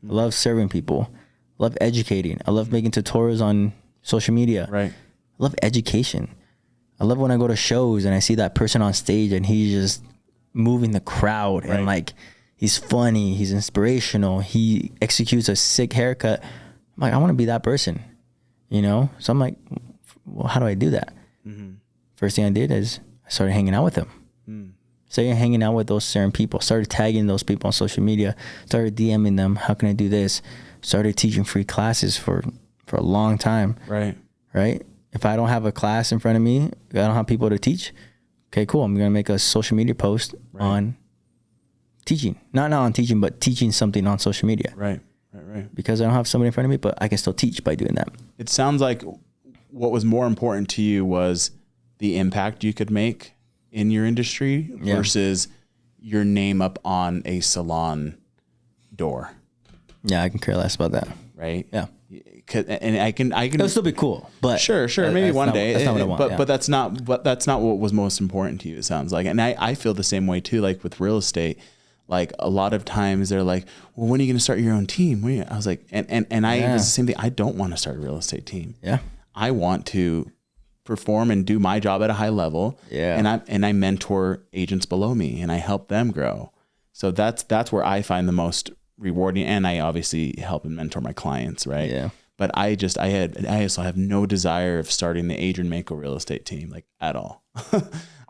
I love serving people. I love educating. I love making tutorials on social media. Right. I love education. I love when I go to shows and I see that person on stage and he's just moving the crowd, and like, he's funny, he's inspirational, he executes a sick haircut. I'm like, I want to be that person, you know? So I'm like, well, how do I do that? First thing I did is I started hanging out with them. Started hanging out with those certain people, started tagging those people on social media, started DMing them, how can I do this? Started teaching free classes for a long time. Right. If I don't have a class in front of me, I don't have people to teach, okay, cool. I'm going to make a social media post on teaching. Not on teaching, but teaching something on social media. Right. Because I don't have somebody in front of me, but I can still teach by doing that. It sounds like what was more important to you was the impact you could make in your industry versus your name up on a salon door. Yeah, I can care less about that. Right. Yeah. And I can. It'll still be cool, but sure. Maybe one day. That's not what I want. But that's not what was most important to you. It sounds like, and I feel the same way too. Like with real estate, like a lot of times they're like, well, when are you going to start your own team? I was like, and I was the same thing. I don't want to start a real estate team. Yeah. I want to perform and do my job at a high level. Yeah. And I mentor agents below me and I help them grow. So that's where I find the most rewarding, and I obviously help and mentor my clients. Right. Yeah. But I also have no desire of starting the Adrian Maco real estate team, like, at all.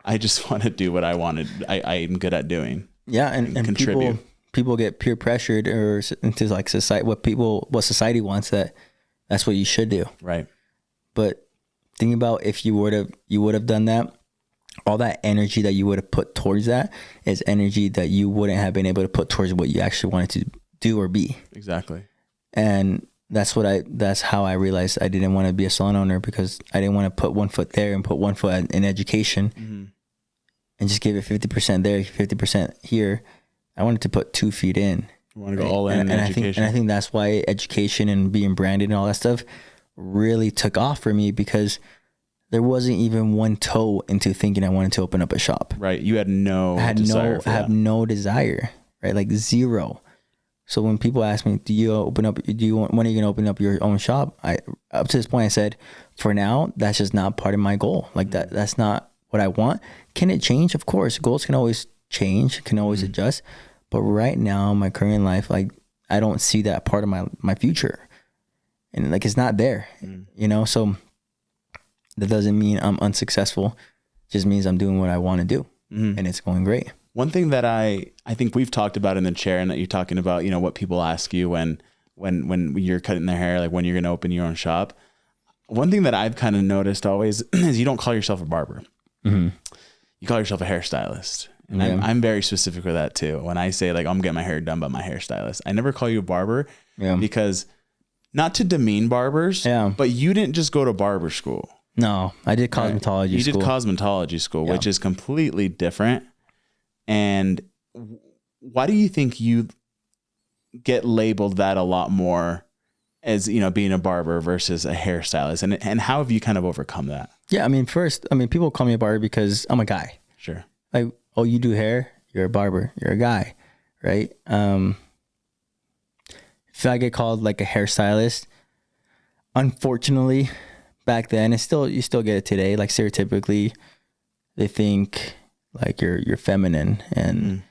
I just want to do what I wanted. I'm good at doing. Yeah. And contribute. People get peer pressured or into like society, what society wants, that's what you should do. Right. But think about if you would have done that all that energy that you would have put towards that is energy that you wouldn't have been able to put towards what you actually wanted to do or be. Exactly. And that's how I realized I didn't want to be a salon owner, because I didn't want to put one foot there and put one foot in education and just give it 50% there, 50% here. I wanted to put 2 feet in. You want to go all in education. I think that's why education and being branded and all that stuff really took off for me, because there wasn't even one toe into thinking I wanted to open up a shop. Right. You had no desire for that. I have no desire, right? Like zero. So when people ask me, when are you going to open up your own shop? Up to this point, I said, for now, that's just not part of my goal. Like that's not what I want. Can it change? Of course. Goals can always change, can always adjust. But right now, my current life, like I don't see that part of my future. And like, it's not there, you know? So that doesn't mean I'm unsuccessful. It just means I'm doing what I want to do and it's going great. One thing that I think we've talked about in the chair, and that you're talking about, you know, what people ask you when you're cutting their hair, like when you're going to open your own shop. One thing that I've kind of noticed always is you don't call yourself a barber. You call yourself a hairstylist. And I'm very specific with that too. When I say like, I'm getting my hair done by my hairstylist, I never call you a barber because not to demean barbers, but you didn't just go to barber school. No, I did cosmetology school. You did cosmetology school, which is completely different. And why do you think you get labeled that a lot more as, you know, being a barber versus a hairstylist? And how have you kind of overcome that? Yeah, people call me a barber because I'm a guy. Sure. Like, oh, you do hair? You're a barber. You're a guy, right? If I get called like a hairstylist, unfortunately, back then, you still get it today. Like stereotypically, they think like you're feminine and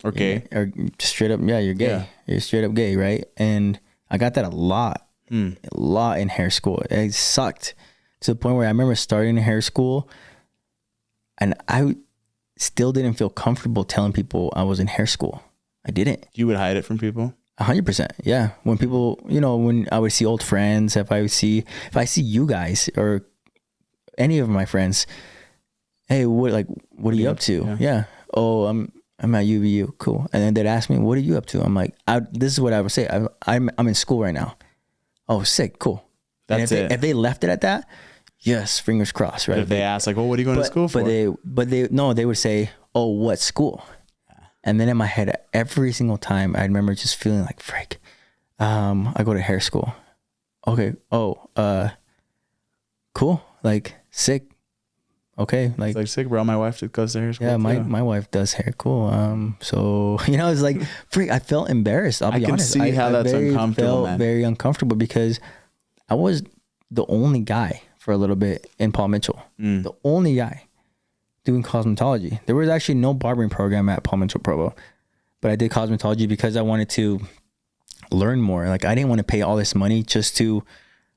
or gay, or straight up, you're gay. Yeah. You're straight up gay, right? And I got that a lot in hair school. It sucked to the point where I remember starting in hair school, and I still didn't feel comfortable telling people I was in hair school. I didn't. You would hide it from people? 100%. Yeah. When people, you know, when I would see old friends, if I see you guys or any of my friends, hey, what are you up to? Yeah. Oh, I'm at UVU. Cool. And then they'd ask me, what are you up to? I'm like, this is what I would say. I'm in school right now. Oh, sick. Cool. That's it. If they left it at that, yes, fingers crossed, right? But if they ask like, well, what are you going to school for? They would say, oh, what school? And then in my head, every single time, I remember just feeling like, frick, I go to hair school. Okay. Oh, cool. Like, sick. Okay. Like, it's like sick, bro. My wife goes to hair school. Yeah, my wife does hair. Cool. So, you know, it's like, freak, I felt embarrassed. I'll be honest. I can see how that's uncomfortable, man. Very uncomfortable because I was the only guy for a little bit in Paul Mitchell. The only guy doing cosmetology. There was actually no barbering program at Paul Mitchell Provo, but I did cosmetology because I wanted to learn more. Like, I didn't want to pay all this money just to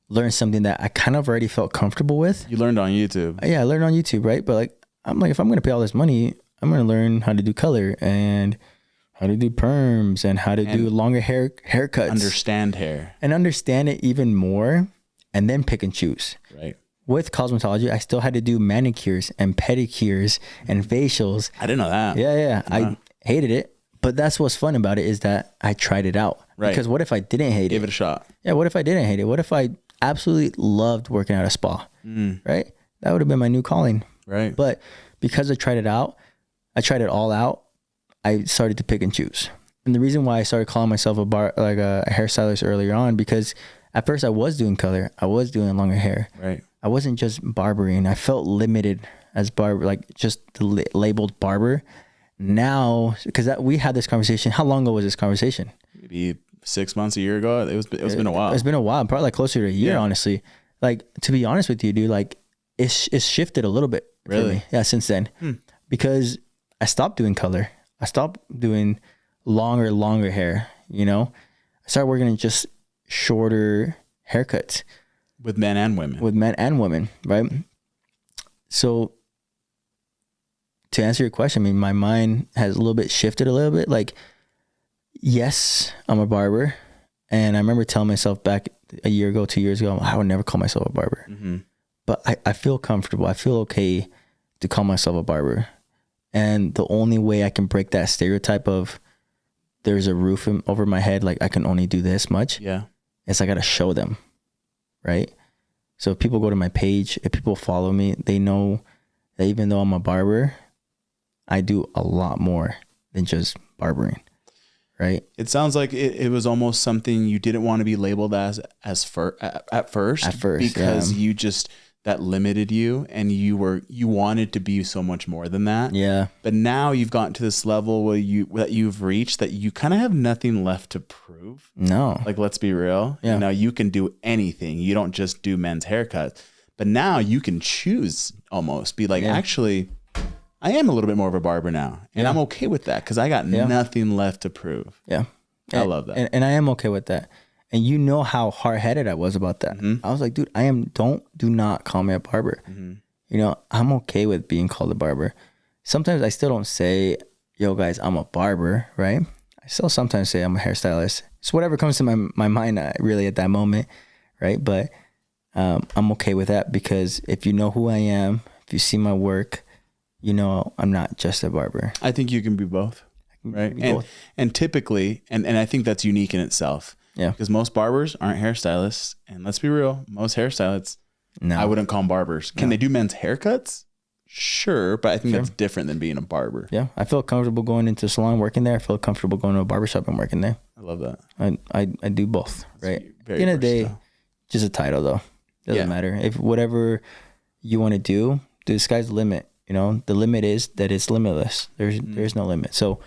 learn something that I kind of already felt comfortable with. You learned on YouTube. Yeah, I learned on YouTube, right? But like, I'm like, if I'm going to pay all this money, I'm going to learn how to do color and how to do perms and how to do longer haircuts. Understand hair. And understand it even more, and then pick and choose. Right. With cosmetology, I still had to do manicures and pedicures and facials. I didn't know that. Yeah. I hated it. But that's what's fun about it, is that I tried it out. Right. Because what if I didn't hate it? Give it a shot. Yeah, what if I didn't hate it? What if I absolutely loved working at a spa? Right? That would have been my new calling. Right. But because I tried it out, I tried it all out, I started to pick and choose. And the reason why I started calling myself a hairstylist earlier on, because at first I was doing color. I was doing longer hair. Right. I wasn't just barbering. I felt limited as barber, like just the labeled barber. Now, because we had this conversation. How long ago was this conversation? Maybe 6 months, a year ago. It's been a while. It's been a while, probably like closer to a year, honestly. Like, to be honest with you, dude, like it's shifted a little bit. Really? Yeah, since then. Because I stopped doing color. I stopped doing longer hair, you know? I started working in just shorter haircuts. With men and women. Right? So to answer your question, I mean, my mind has a little bit shifted a little bit. Like, yes, I'm a barber. And I remember telling myself back a year ago, 2 years ago, I would never call myself a barber. But I feel comfortable. I feel okay to call myself a barber. And the only way I can break that stereotype of there's a roof over my head, like I can only do this much. Yeah. Is I got to show them. Right. So if people go to my page, if people follow me, they know that even though I'm a barber, I do a lot more than just barbering. Right. It sounds like it was almost something you didn't want to be labeled as at first. Because you just, that limited you, and you wanted to be so much more than that. Yeah. But now you've gotten to this level where you've reached that you kind of have nothing left to prove. No. Like, let's be real. Yeah. Now you can do anything. You don't just do men's haircuts, but now you can choose, almost be like, actually, I am a little bit more of a barber now, and I'm okay with that because I got nothing left to prove. Yeah. I love that. And I am okay with that. And you know how hard-headed I was about that. I was like, dude, do not call me a barber. You know, I'm okay with being called a barber. Sometimes I still don't say, yo guys, I'm a barber, right? I still sometimes say I'm a hairstylist. It's whatever comes to my mind really at that moment, right? But I'm okay with that because if you know who I am, if you see my work, you know I'm not just a barber. I think you can be both, right? And typically, and I think that's unique in itself. Yeah. Because most barbers aren't hairstylists. And let's be real, most hairstylists, I wouldn't call them barbers. Can they do men's haircuts? Sure. But I think that's different than being a barber. Yeah. I feel comfortable going into a salon working there. I feel comfortable going to a barbershop and working there. I love that. I do both, right? At the end of the day, just a title though. Doesn't matter. If whatever you want to do, the sky's the limit. You know, the limit is that it's limitless. There's no limit. So,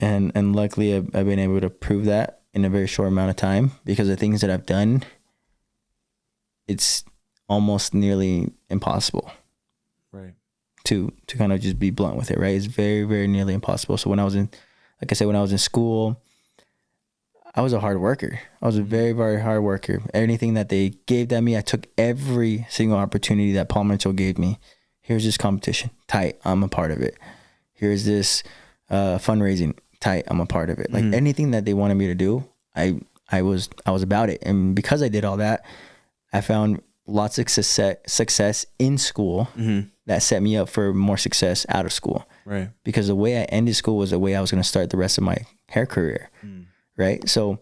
and luckily I've been able to prove that in a very short amount of time because the things that I've done, it's almost nearly impossible. Right. To kind of just be blunt with it, right? It's very, very nearly impossible. So when I was in school, I was a hard worker. I was a very, very hard worker. Anything that they gave at me, I took every single opportunity that Paul Mitchell gave me. Here's this competition, tight, I'm a part of it. Here's this fundraising, tight, I'm a part of it. Like anything that they wanted me to do, I was about it. And because I did all that, I found lots of success in school that set me up for more success out of school. Right. Because the way I ended school was the way I was going to start the rest of my hair career. Right. So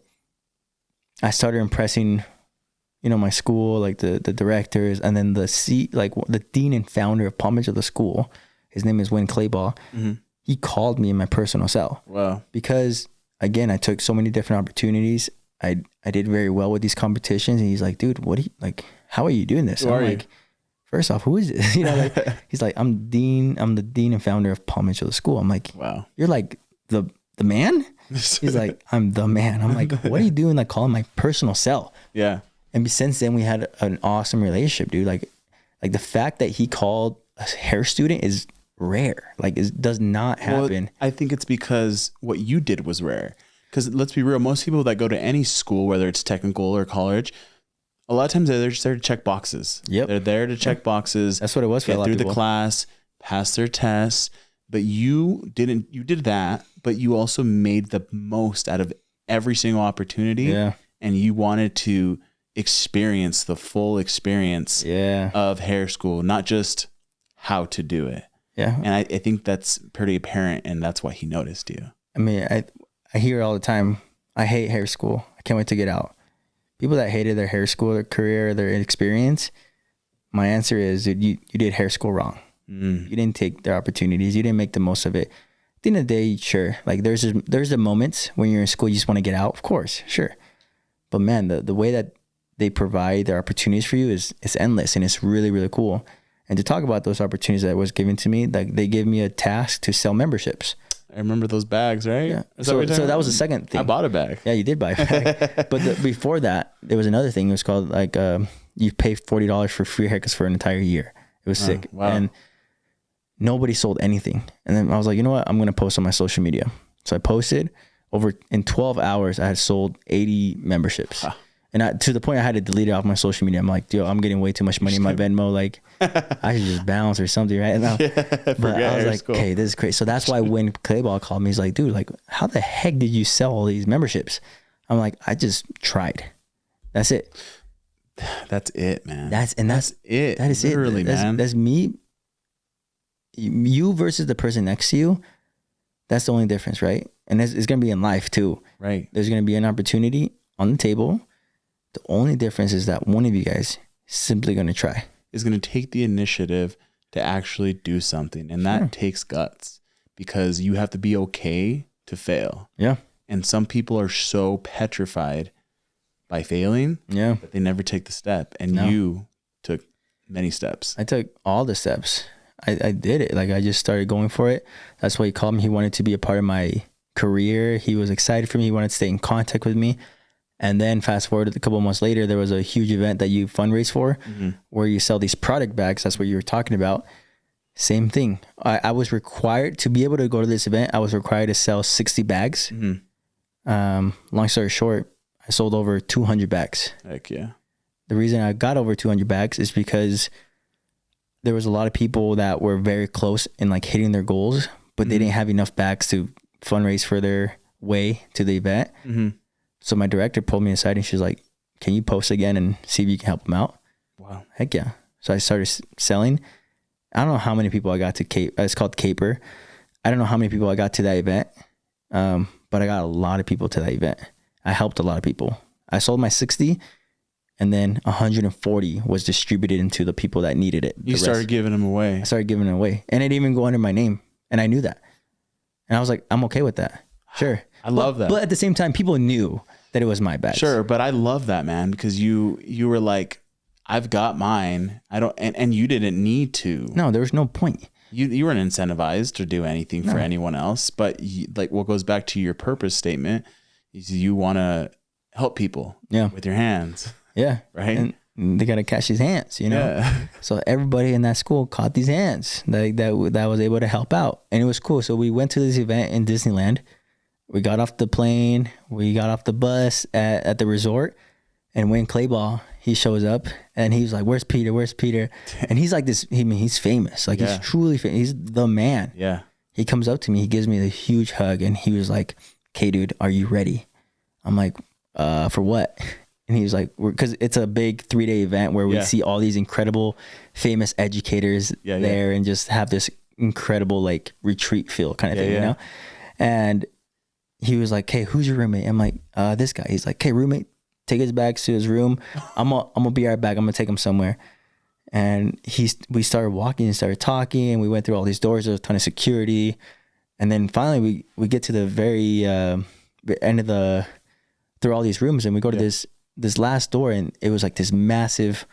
I started impressing, you know, my school, like the directors, and then the dean and founder of Paul Mitchell, the school. His name is Win Clayball. He called me in my personal cell. Wow. Because again, I took so many different opportunities. I did very well with these competitions, and he's like, dude, how are you doing this? Who I'm are like, first off, who is it? You know, like he's like, I'm the dean and founder of Paul Mitchell, the school. I'm like, wow, you're like the man? He's like, I'm the man. I'm like, what are you doing? Like calling my personal cell. Yeah. And since then we had an awesome relationship, dude. Like the fact that he called a hair student is rare. Like it does not happen. Well, I think it's because what you did was rare. Because let's be real, most people that go to any school, whether it's technical or college, a lot of times they're just there to check boxes. Yep. They're there to check boxes. That's what it was for a lot of people. Get through the class, pass their tests. But you did that, but you also made the most out of every single opportunity. Yeah. And you wanted to experience the full experience of hair school, not just how to do it. Yeah. And I think that's pretty apparent, and that's why he noticed you. I mean, I hear it all the time. I hate hair school. I can't wait to get out. People that hated their hair school, their career, their experience, my answer is, dude, you did hair school wrong. You didn't take their opportunities. You didn't make the most of it. At the end of the day, sure. Like there's the moments when you're in school, you just want to get out. Of course, sure. But man, the way that they provide their opportunities for you is endless, and it's really, really cool. And to talk about those opportunities that was given to me, like they gave me a task to sell memberships. I remember those bags, right? Yeah. So that was the second thing. I bought a bag. Yeah, you did buy a bag. But before that, there was another thing. It was called like you pay $40 for free haircuts for an entire year. It was sick. Wow. And nobody sold anything. And then I was like, you know what? I'm going to post on my social media. So I posted. In 12 hours, I had sold 80 memberships. And to the point I had to delete it off my social media. I'm like, yo, I'm getting way too much money in my Venmo. Like, I should just bounce or something right now. But I was like, okay, this is crazy. So that's why when Clayball called me, he's like, dude, like, how the heck did you sell all these memberships? I'm like, I just tried. That's it. That's it, man. That's it. That is Literally, it. Man. That's me you versus the person next to you, that's the only difference, right? And it's going to be in life too. Right. There's going to be an opportunity on the table. The only difference is that one of you guys is simply going to try. Is going to take the initiative to actually do something. And that takes guts, because you have to be okay to fail. Yeah. And some people are so petrified by failing that they never take the step. And you took many steps. I took all the steps. I did it. Like, I just started going for it. That's why he called me. He wanted to be a part of my career. He was excited for me. He wanted to stay in contact with me. And then fast forward a couple of months later, there was a huge event that you fundraise for, where you sell these product bags. That's what you were talking about. Same thing. I was required to be able to go to this event. I was required to sell 60 bags. Long story short, I sold over 200 bags. Heck yeah. The reason I got over 200 bags is because there was a lot of people that were very close in like hitting their goals, but they didn't have enough bags to fundraise for their way to the event. So my director pulled me aside and she's like, can you post again and see if you can help them out? Wow. Heck yeah. So I started selling. I don't know how many people I got to it's called Caper. I don't know how many people I got to that event. But I got a lot of people to that event. I helped a lot of people. I sold my 60 and then 140 was distributed into the people that needed it. You started giving them away. I started giving them away, and it didn't even go under my name. And I knew that. And I was like, I'm okay with that. Sure. I love that. But at the same time, people knew that it was my bag. Sure. But I love that, man, because you were like, I've got mine. I don't, and you didn't need to. No, there was no point. You weren't incentivized to do anything for anyone else, but like what goes back to your purpose statement is you want to help people with your hands. Yeah. Right. And they got to catch these hands, you know? Yeah. So everybody in that school caught these hands that was able to help out. And it was cool. So we went to this event in Disneyland. We got off the plane. We got off the bus at the resort. And Wayne Clayball, he shows up and he's like, where's Peter? Where's Peter? And he's like this, he's famous. Like he's truly famous. He's the man. Yeah. He comes up to me. He gives me the huge hug and he was like, okay, dude, are you ready? I'm like, for what? And he was like, because it's a big 3-day event where we see all these incredible famous educators there and just have this incredible like retreat feel kind of thing, you know? And he was like, hey, who's your roommate? I'm like, this guy. He's like, hey, roommate, take his bags to his room. I'm gonna be right back. I'm gonna take him somewhere. And we started walking and started talking and we went through all these doors. There was a ton of security. And then finally we get to the very end of through all these rooms and we go to this last door and it was like this massive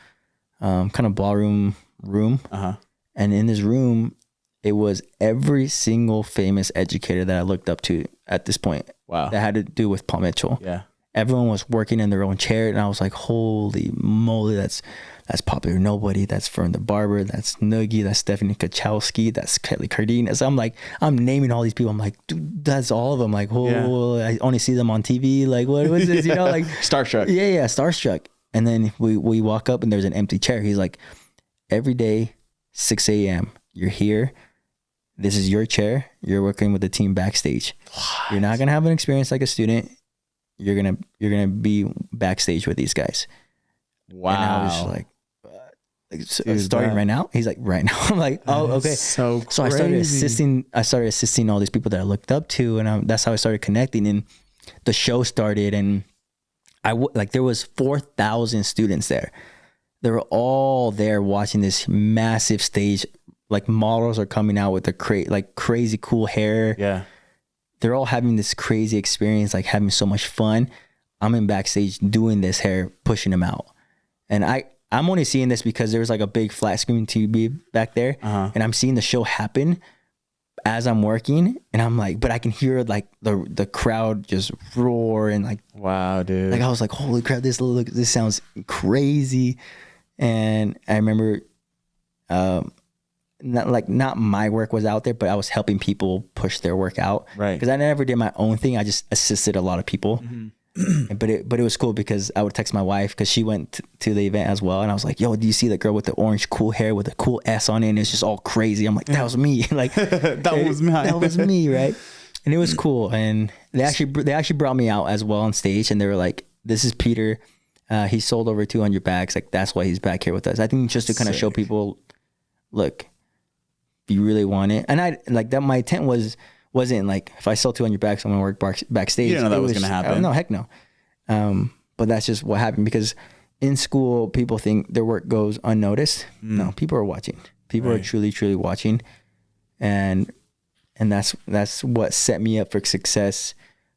kind of ballroom room. And in this room, it was every single famous educator that I looked up to at this point. Wow. That had to do with Paul Mitchell. Yeah. Everyone was working in their own chair. And I was like, holy moly, that's Popular Nobody. That's Fern the Barber. That's Noogie. That's Stephanie Kachowski. That's Kelly Cardenas. I'm like, I'm naming all these people. I'm like, dude, that's all of them. Like, I only see them on TV. Like, what is this? You know, like starstruck. Yeah, starstruck. And then we walk up and there's an empty chair. He's like, every day, 6 a.m., you're here. This is your chair. You're working with the team backstage. What? You're not gonna have an experience like a student. You're gonna be backstage with these guys. Wow. And I was just like dude, starting right now. He's like, right now. I'm like, oh, okay. So I started assisting all these people that I looked up to, and that's how I started connecting. And the show started, and there was 4,000 students there. They were all there watching this massive stage. Like models are coming out with their crazy cool hair. Yeah. They're all having this crazy experience, like having so much fun. I'm in backstage doing this hair, pushing them out. And I'm only seeing this because there was like a big flat screen TV back there. And I'm seeing the show happen as I'm working. And I'm like, but I can hear like the crowd just roar and like, wow, dude. Like I was like, holy crap, this sounds crazy. And I remember, not my work was out there, but I was helping people push their work out. Right. Because I never did my own thing. I just assisted a lot of people. But it was cool because I would text my wife because she went to the event as well. And I was like, yo, do you see the girl with the orange cool hair with a cool S on it? And it's just all crazy. I'm like, that was me. Like that was me. That was me. Right. And it was cool. And they actually brought me out as well on stage. And they were like, this is Peter. He sold over 200 bags. Like that's why he's back here with us. I think just to kind of show people, look, if you really want it. And I like that. My intent wasn't like, if I sell 2 on your back, so I'm gonna work backstage. You didn't know that was gonna happen. No, heck no. But that's just what happened, because in school, people think their work goes unnoticed. No, people are watching. People are truly, truly watching. And that's what set me up for success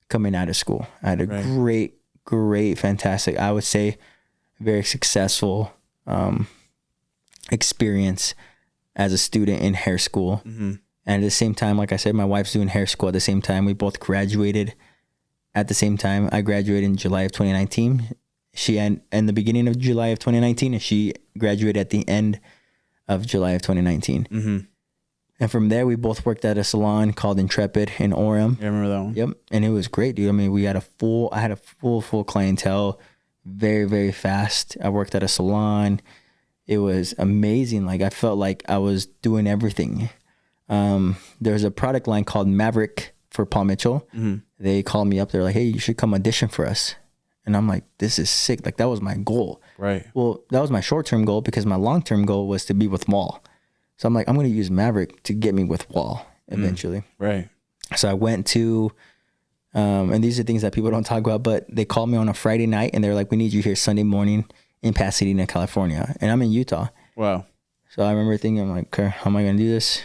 coming out of school. I had a great, fantastic, I would say very successful experience as a student in hair school. And at the same time, like I said, my wife's doing hair school at the same time. We both graduated at the same time. I graduated in July of 2019. She in the beginning of July of 2019, and she graduated at the end of July of 2019. And from there, we both worked at a salon called Intrepid in Orem. Yeah, I remember that one. Yep. And it was great, dude. I mean, I had a full clientele, very, very fast. I worked at a salon. It was amazing. Like, I felt like I was doing everything. There's a product line called Maverick for Paul Mitchell. They called me up. They're like, hey, you should come audition for us. And I'm like, this is sick. Like, that was my goal. Right. Well, that was my short-term goal, because my long-term goal was to be with Wall. So I'm like, I'm going to use Maverick to get me with Wall eventually. Right. So I went to, and these are things that people don't talk about, but they called me on a Friday night, and they're like, we need you here Sunday morning in Pasadena, California. And I'm in Utah. Wow. So I remember thinking, I'm like, okay, how am I going to do this?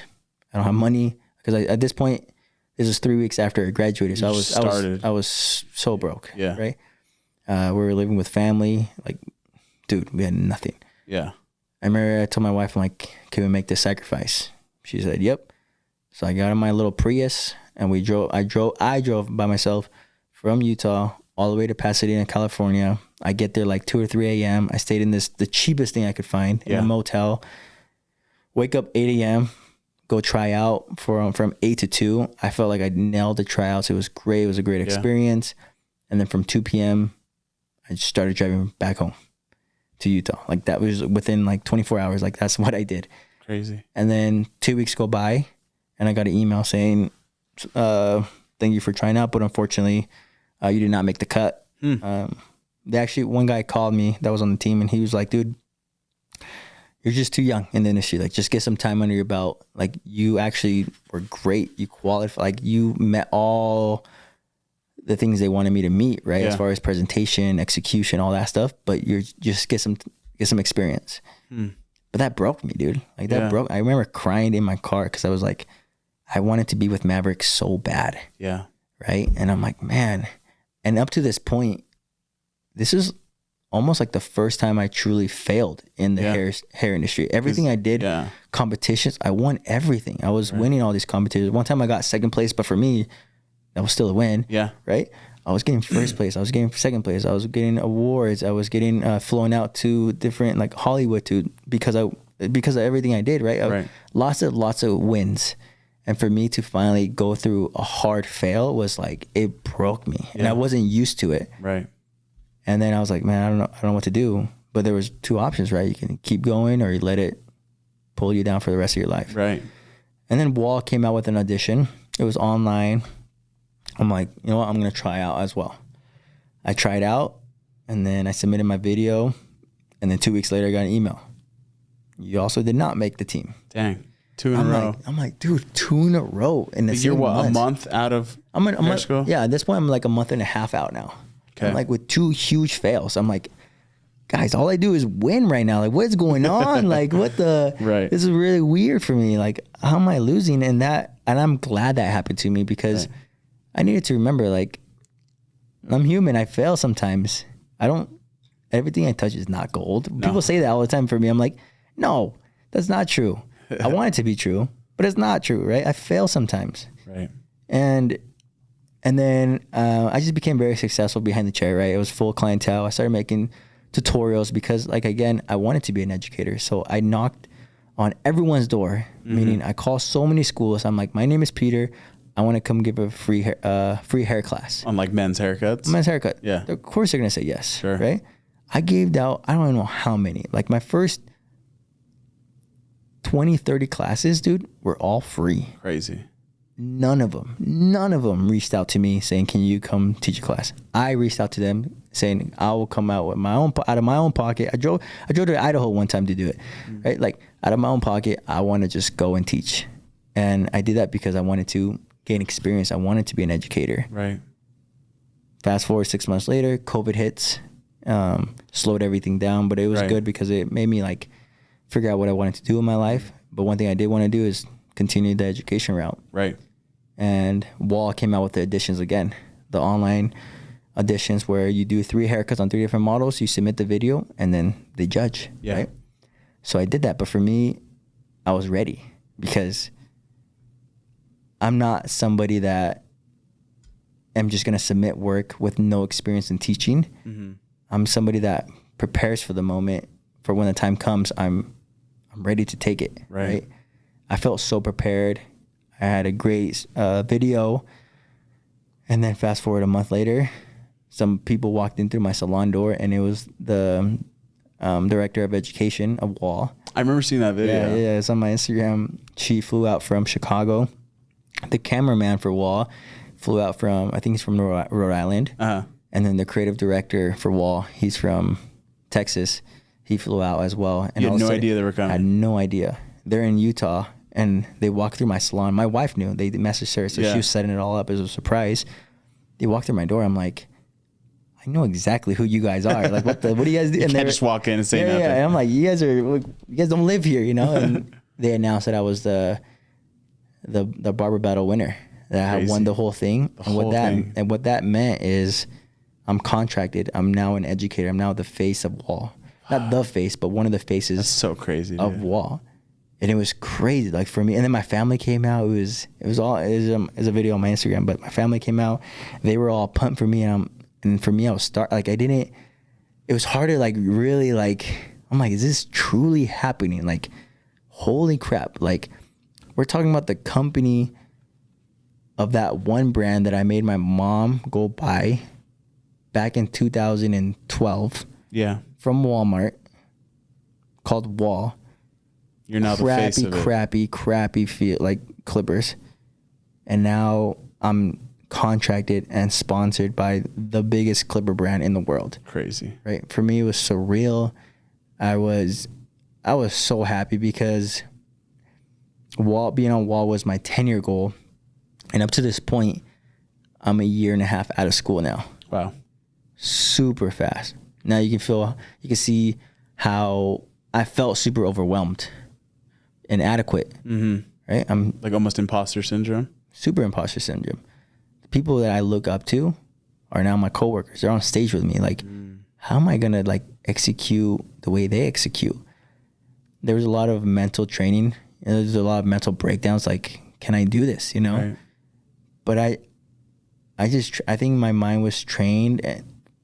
I don't have money. Because at this point, this was 3 weeks after I graduated. So I was so broke. Yeah. Right. We were living with family. Like, dude, we had nothing. Yeah. I remember I told my wife, I'm like, can we make this sacrifice? She said, yep. So I got in my little Prius, and I drove by myself from Utah all the way to Pasadena, California. I get there like 2 or 3 a.m. I stayed in the cheapest thing I could find in a motel. Wake up 8 a.m., go try out from 8 to 2. I felt like I nailed the tryouts. It was great. It was a great experience. And then from 2 p.m., I just started driving back home to Utah. Like, that was within like 24 hours. Like, that's what I did. Crazy. And then 2 weeks go by, and I got an email saying, thank you for trying out, but unfortunately, you did not make the cut. One guy called me that was on the team, and he was like, dude, you're just too young in the industry. Like, just get some time under your belt. Like, you actually were great. You qualified. Like, you met all the things they wanted me to meet, right? Yeah. As far as presentation, execution, all that stuff. But you're just get some experience. But that broke me, dude. Like, that broke. I remember crying in my car, because I was like, I wanted to be with Maverick so bad. Yeah. Right. And I'm like, man. And up to this point, this is almost like the first time I truly failed in the hair industry. Everything I did, competitions, I won everything. I was winning all these competitions. One time I got second place, but for me, that was still a win. Yeah. Right. I was getting first place. I was getting second place. I was getting awards. I was getting flown out to different, like, Hollywood because of everything I did. Right. Lots of wins. And for me to finally go through a hard fail was like, it broke me, and I wasn't used to it. Right. And then I was like, man, I don't know what to do. But there was 2 options, right? You can keep going, or you let it pull you down for the rest of your life. Right. And then Wall came out with an audition. It was online. I'm like, you know what? I'm going to try out as well. I tried out, and then I submitted my video, and then 2 weeks later I got an email. You also did not make the team. Dang. 2 in a row. I'm like, dude, 2 in a row. In the You're what, a month out of hair school? Yeah, at this point I'm like a month and a half out now. Okay. I'm like with 2 huge fails. I'm like, guys, all I do is win right now. Like, what's going on? Like, what the? Right. This is really weird for me. Like, how am I losing? And I'm glad that happened to me, because I needed to remember, like, I'm human. I fail sometimes. Everything I touch is not gold. No. People say that all the time for me. I'm like, no, that's not true. I want it to be true, but it's not true, right? I fail sometimes. Right. And then I just became very successful behind the chair, right? It was full clientele. I started making tutorials because, like, again, I wanted to be an educator. So I knocked on everyone's door, meaning I call so many schools. I'm like, my name is Peter. I want to come give a free hair class. On, like, men's haircuts? Men's haircut. Yeah. Of course they're going to say yes. Sure. Right? I gave out, I don't even know how many. Like, my first 20, 30 classes, dude, were all free. Crazy. None of them reached out to me saying, can you come teach a class? I reached out to them saying, I will come out with out of my own pocket. I drove to Idaho one time to do it, right? Like, out of my own pocket, I want to just go and teach. And I did that because I wanted to gain experience. I wanted to be an educator. Right. Fast forward 6 months later, COVID hits, slowed everything down, but it was good because it made me like figure out what I wanted to do in my life. But one thing I did want to do is continue the education route. Right. And Wall came out with the auditions again, the online auditions where you do 3 haircuts on 3 different models, you submit the video, and then they judge. Yeah. Right. So I did that, but for me, I was ready because I'm not somebody that am just gonna submit work with no experience in teaching. Mm-hmm. I'm somebody that prepares for the moment. For when the time comes, I'm ready to take it. Right. I felt so prepared. I had a great video, and then fast forward a month later, some people walked in through my salon door, and it was the director of education of Wall. I remember seeing that video. Yeah, it's on my Instagram. She flew out from Chicago. The cameraman for Wall flew out from, I think he's from Rhode Island. Uh-huh. And then the creative director for Wall, he's from Texas. He flew out as well. And you had no idea they were coming? I had no idea. They're in Utah, and they walked through my salon. My wife knew. They messaged her, so she was setting it all up as a surprise. They walked through my door. I'm like, I know exactly who you guys are. Like, what do you guys do? You can't just walk in and say nothing. Yeah, and I'm like, you guys don't live here, you know? And they announced that I was the Barber battle winner. That I had won the whole thing. And what that meant is I'm contracted. I'm now an educator. I'm now the face of Wall. Not the face, but one of the faces. That's so crazy, of Wall. And it was crazy, like for me. And then my family came out. It was a video on my Instagram, but my family came out. They were all pumped for me, and for me, I was it was hard to like really like, I'm like, is this truly happening? Like, holy crap. Like, we're talking about the company of that one brand that I made my mom go buy back in 2012. Yeah. From Walmart, called Wall. You're now the face of it. Crappy feel like clippers. And now I'm contracted and sponsored by the biggest clipper brand in the world. Crazy. Right? For me, it was surreal. I was so happy because being on Wall was my 10-year goal. And up to this point, I'm 1.5 years out of school now. Wow. Super fast. Now you can see how I felt super overwhelmed, inadequate. Mm-hmm. Right? I'm like almost imposter syndrome. Super imposter syndrome. The people that I look up to are now my coworkers. They're on stage with me. Like, how am I gonna like execute the way they execute? There was a lot of mental training. There's a lot of mental breakdowns. Like, can I do this? You know? Right. But I think my mind was trained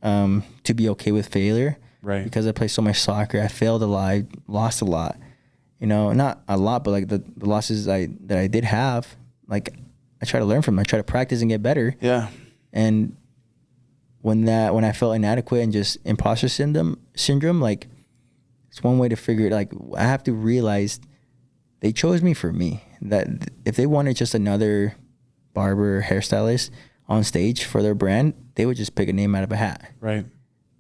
to be okay with failure. Right. Because I played so much soccer. I failed a lot. I lost a lot. You know, not a lot, but like the losses that I did have, like I try to learn from them. I try to practice and get better. Yeah. And when I felt inadequate and just imposter syndrome, like it's one way to figure it. Like I have to realize they chose me for me. That if they wanted just another barber hairstylist on stage for their brand, they would just pick a name out of a hat. Right.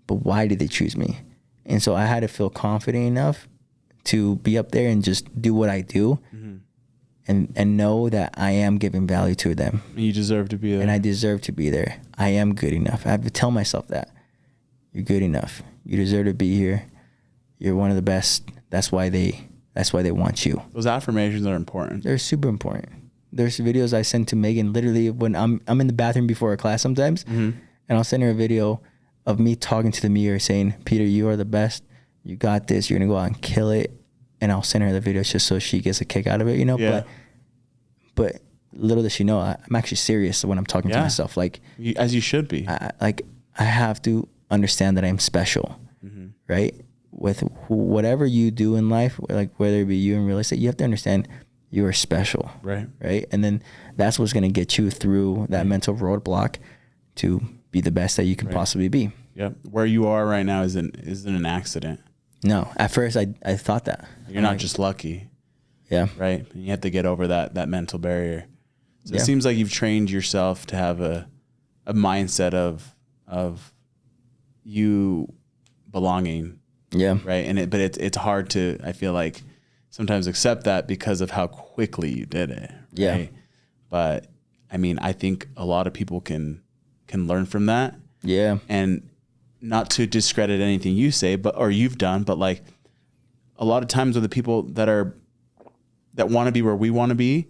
But why did they choose me? And so I had to feel confident enough to be up there and just do what I do, and know that I am giving value to them. You deserve to be there. And I deserve to be there. I am good enough. I have to tell myself that. You're good enough. You deserve to be here. You're one of the best. That's why they want you. Those affirmations are important. They're super important. There's videos I send to Megan literally when I'm in the bathroom before a class sometimes, and I'll send her a video of me talking to the mirror saying, Peter, you are the best. You got this. You're going to go out and kill it. And I'll send her the video just so she gets a kick out of it, you know? Yeah. But little does she know, I'm actually serious when I'm talking to myself. Like, as you should be. I have to understand that I'm special, right? With whatever you do in life, like whether it be you in real estate, you have to understand you are special. Right. Right. And then that's what's going to get you through that mental roadblock to be the best that you can possibly be. Yep. Where you are right now isn't an accident. No. At first I thought that. You're not just lucky. Yeah. Right. And you have to get over that mental barrier. So it seems like you've trained yourself to have a mindset of you belonging. Yeah. Right. And it's hard to, I feel like, sometimes accept that because of how quickly you did it. Yeah. Right? But I mean, I think a lot of people can learn from that. Yeah. And not to discredit anything you say, or you've done, but like a lot of times with the people that want to be where we want to be,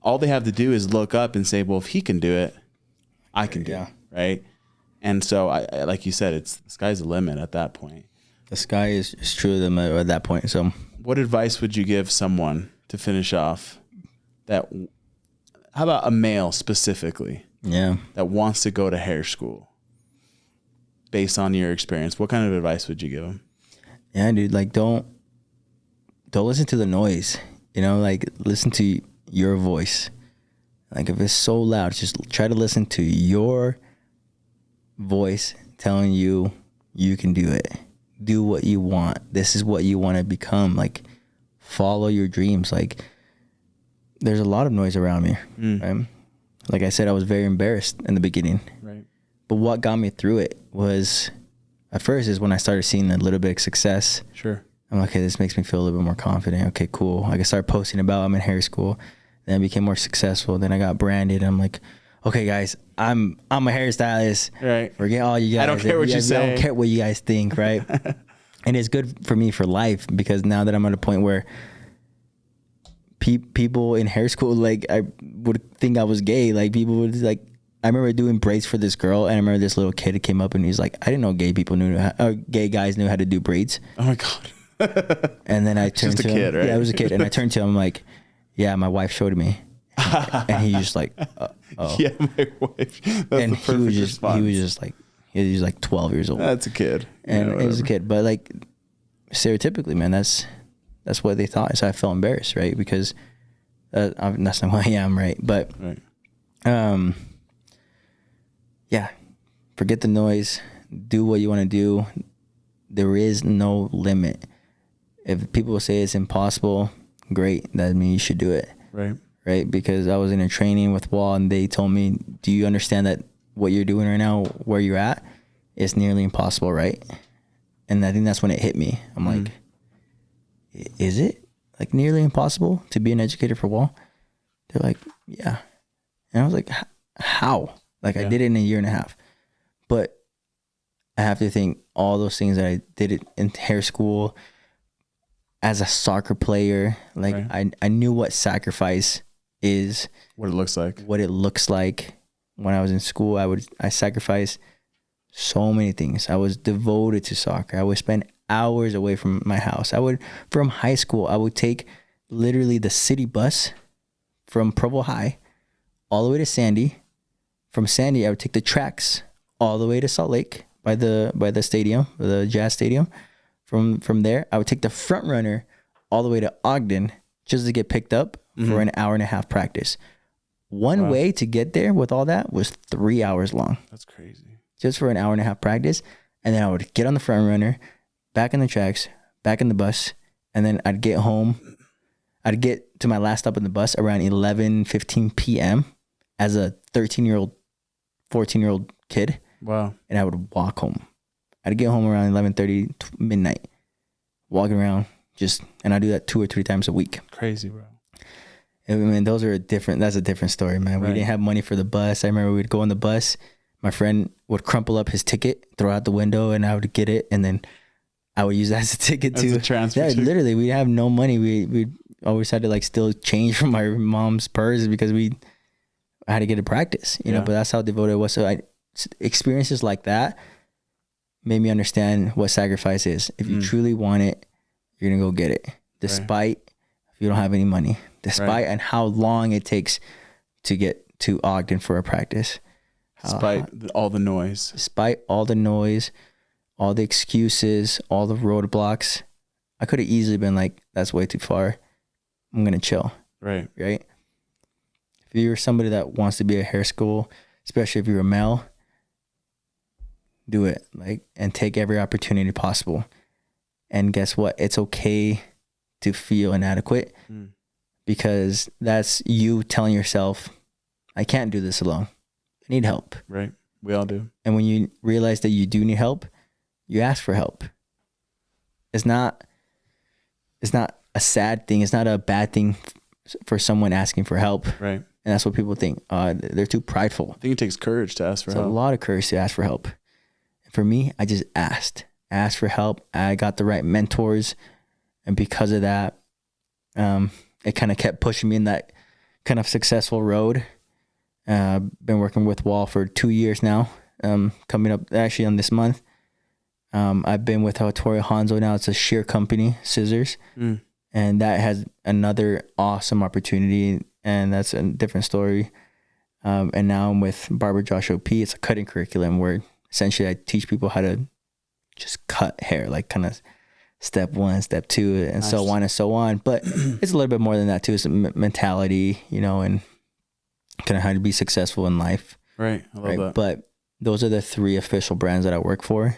all they have to do is look up and say, well, if he can do it, I can do it. Right. And so I like you said, the sky's the limit at that point. The sky is truly the limit at that point. So what advice would you give someone to finish off how about a male specifically? Yeah. That wants to go to hair school based on your experience. What kind of advice would you give them? Yeah, dude, like don't listen to the noise, like listen to your voice. Like if it's so loud, just try to listen to your voice telling you you can do it. Do what you want. This is what you want to become. Like follow your dreams. Like there's a lot of noise around me, right? Like I said, I was very embarrassed in the beginning. Right. But what got me through it was, at first, is when I started seeing a little bit of success. Sure. I'm like, okay, this makes me feel a little bit more confident. Okay, cool. I can start posting about I'm in hair school. Then I became more successul. Then I got branded. I'm like, okay, guys, I'm a hairstylist. Right. Forget all you guys. I don't care what you say. I don't care what you guys think, right? And it's good for me for life because now that I'm at a point where people in hair school, like I would think I was gay. Like people would like, I remember doing braids for this girl, and I remember this little kid came up and he's like, I didn't know gay guys knew how to do braids. Oh my God. And then I turned to him. Kid, right? Yeah, I was a kid. And I turned to him like, yeah, my wife showed me. And he just like, oh. Yeah, my wife. That's and the perfect response. He was like 12 years old. That's a kid. And he was a kid. But like stereotypically, man, that's what they thought. So I felt embarrassed, right? Because that's not who I am, right? But, yeah, forget the noise. Do what you want to do. There is no limit. If people say it's impossible, great. That means you should do it. Right. Right? Because I was in a training with Wall, and they told me, do you understand that what you're doing right now, where you're at, is nearly impossible, right? And I think that's when it hit me. I'm like, is it like nearly impossible to be an educator for Wall? They're like, yeah. And I was like, how? Like I did it in a year and a half. But I have to think all those things that I did it in hair school, as a soccer player, like I knew what sacrifice is. What it looks like. When I was in school, I sacrificed so many things. I was devoted to soccer. I would spend hours away from my house. From high school, I would take literally the city bus from Provo High all the way to Sandy. From Sandy, I would take the tracks all the way to Salt Lake by the stadium, the Jazz Stadium. From there, I would take the front runner all the way to Ogden just to get picked up for an hour and a half practice. One way to get there with all that was 3 hours long. That's crazy. Just for an hour and a half practice. And then I would get on the front runner, back in the tracks, back in the bus, and then I'd get home. I'd get to my last stop in the bus around 11:15 p.m. as a 13-year-old, 14-year-old kid. Wow. And I would walk home. I'd get home around 11:30, midnight, walking around and I do that 2 or 3 times a week. Crazy, bro. I mean, that's a different story, man. We didn't have money for the bus. I remember we'd go on the bus. My friend would crumple up his ticket, throw out the window, and I would get it. And then I would use that as a ticket as a transfer. Yeah, literally, we have no money. We always had to like steal change from my mom's purse because I had to get to practice, you know, but that's how devoted I was. So experiences like that made me understand what sacrifice is. If you truly want it, you're going to go get it. Despite if you don't have any money. Despite and how long it takes to get to Ogden for a practice. Despite all the noise. Despite all the noise, all the excuses, all the roadblocks. I could have easily been like, that's way too far. I'm going to chill. Right. If you're somebody that wants to be at hair school, especially if you're a male, do it. And take every opportunity possible. And guess what? It's okay to feel inadequate because that's you telling yourself, I can't do this alone. I need help. Right. We all do. And when you realize that you do need help, you ask for help. It's not a sad thing. It's not a bad thing for someone asking for help. Right. And that's what people think. They're too prideful. I think it takes courage to ask for help. It's a lot of courage to ask for help. For me, I just asked for help. I got the right mentors. And because of that, it kind of kept pushing me in that kind of successful road. Been working with Wall for 2 years now. Coming up actually on this month. I've been with Hattori Hanzo now. It's a shear company, scissors. And that has another awesome opportunity. And that's a different story. And now I'm with Barber Josh OP. It's a cutting curriculum where essentially I teach people how to just cut hair, like kind of step 1, step 2, and so on and so on. But it's a little bit more than that too. It's a mentality, you know, and kind of how to be successful in life. Right. I love that. But those are the 3 official brands that I work for.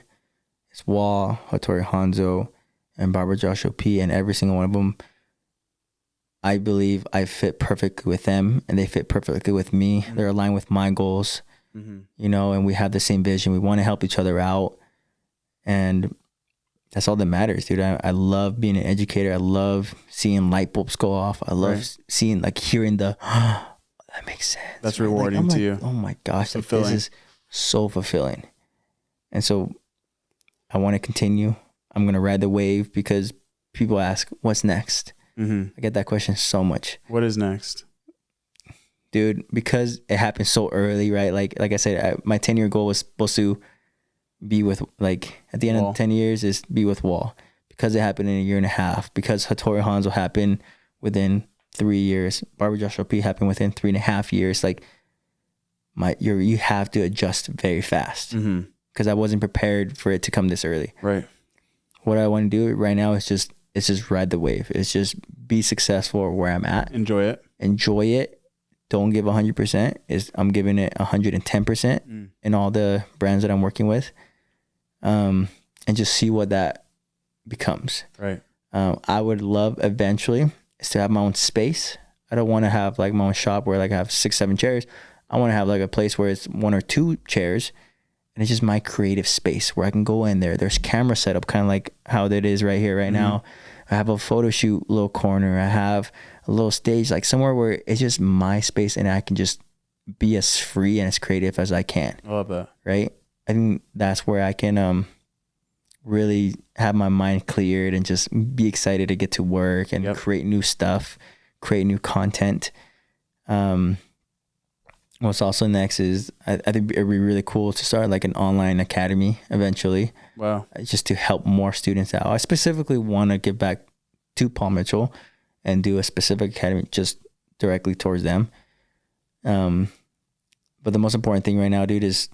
It's Wall, Hattori Hanzo, and Barber Josh OP. And every single one of them, I believe I fit perfectly with them, and they fit perfectly with me. They're aligned with my goals, you know, and we have the same vision. We want to help each other out. And that's all that matters, dude. I love being an educator. I love seeing light bulbs go off. I love seeing, like, hearing the, that makes sense. That's rewarding to you. Oh my gosh, like, this is so fulfilling. And so I want to continue. I'm going to ride the wave because people ask, what's next? I get that question so much. What is next? Dude, because it happened so early, right? Like I said, my 10-year goal was supposed to be with, like, at the end of the 10 years is be with Wall. Because it happened in a year and a half. Because Hattori Hanzo happened within 3 years. Barber Josh OP happened within 3.5 years. Like, you have to adjust very fast. Because I wasn't prepared for it to come this early. Right. What I want to do right now is just ride the wave. It's just be successful where I'm at. Enjoy it. Don't give 100%. I'm giving it 110% in all the brands that I'm working with. And just see what that becomes. Right. I would love eventually is to have my own space. I don't want to have, like, my own shop where, like, I have 6, 7 chairs. I want to have, like, a place where it's 1 or 2 chairs. And it's just my creative space where I can go in there. There's camera setup, kind of like how that is right here, right now. I have a photo shoot little corner. I have a little stage, like somewhere where it's just my space and I can just be as free and as creative as I can. I love that. Right? I think that's where I can really have my mind cleared and just be excited to get to work and create new stuff, create new content. What's also next is I think it'd be really cool to start, like, an online academy eventually. Wow. Just to help more students out. I specifically want to give back to Paul Mitchell and do a specific academy just directly towards them. But the most important thing right now, dude, is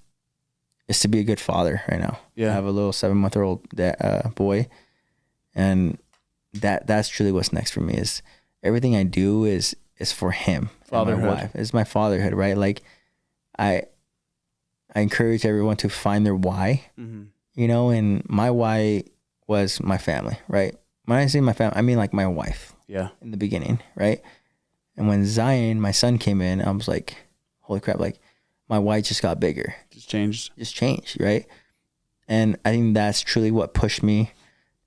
to be a good father right now. Yeah. I have a little 7-month-old boy, and that's truly what's next for me. Is everything I do is for him. Fatherhood. My wife. It's my fatherhood, right? Like, I encourage everyone to find their why, you know, and my why was my family, right? When I say my family, I mean, like, my wife. Yeah. In the beginning, right? And when Zion, my son, came in, I was like, holy crap, like, my why just got bigger. Just changed, right? And I think that's truly what pushed me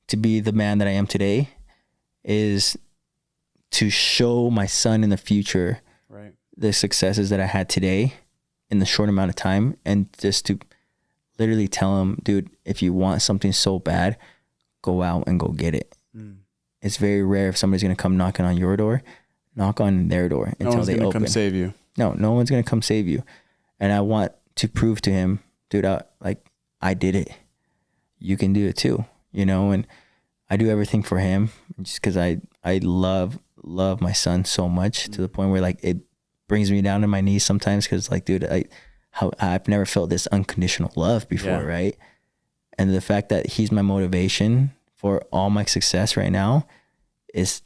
to be the man that I am today, is to show my son in the future the successes that I had today in the short amount of time, and just to literally tell him, dude, if you want something so bad, go out and go get it. It's very rare if somebody's going to come knocking on your door, knock on their door until they open. No one's going to come save you. No one's going to come save you. And I want to prove to him, dude, I did it. You can do it too, you know? And I do everything for him just because I love my son so much, to the point where, like, it brings me down to my knees sometimes, because, like, dude, I've never felt this unconditional love before, right? And the fact that he's my motivation for all my success right now is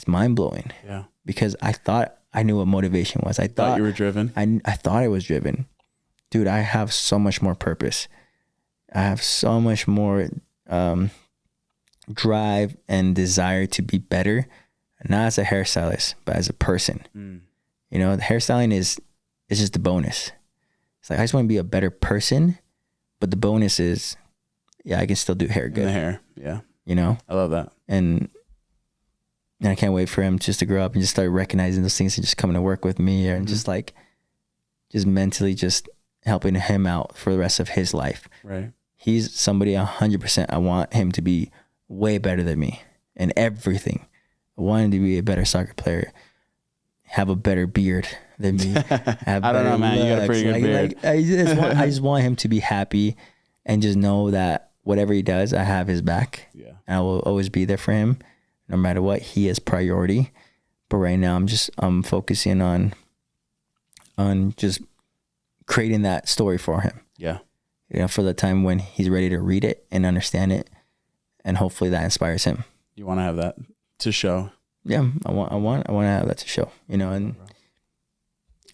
mind blowing. Yeah. Because I thought I knew what motivation was. I thought you were driven. I thought I was driven. Dude, I have so much more purpose. I have so much more drive and desire to be better, not as a hairstylist, but as a person. You know, the hairstyling is just a bonus. It's like, I just want to be a better person, but the bonus is, I can still do hair good. And the hair, yeah. You know? I love that. And And I can't wait for him just to grow up and just start recognizing those things and just coming to work with me and just like, just mentally just helping him out for the rest of his life. Right. He's somebody 100%. I want him to be way better than me in everything. I want him to be a better soccer player, have a better beard than me. Have I don't know, man. Looks. You got a pretty good beard. I just want him to be happy and just know that whatever he does, I have his back. Yeah. And I will always be there for him no matter what. He is priority. But right now I'm focusing on just creating that story for him. Yeah. You know, for the time when he's ready to read it and understand it, and hopefully that inspires him. You want to have that to show. Yeah, I want to have that to show. You know, and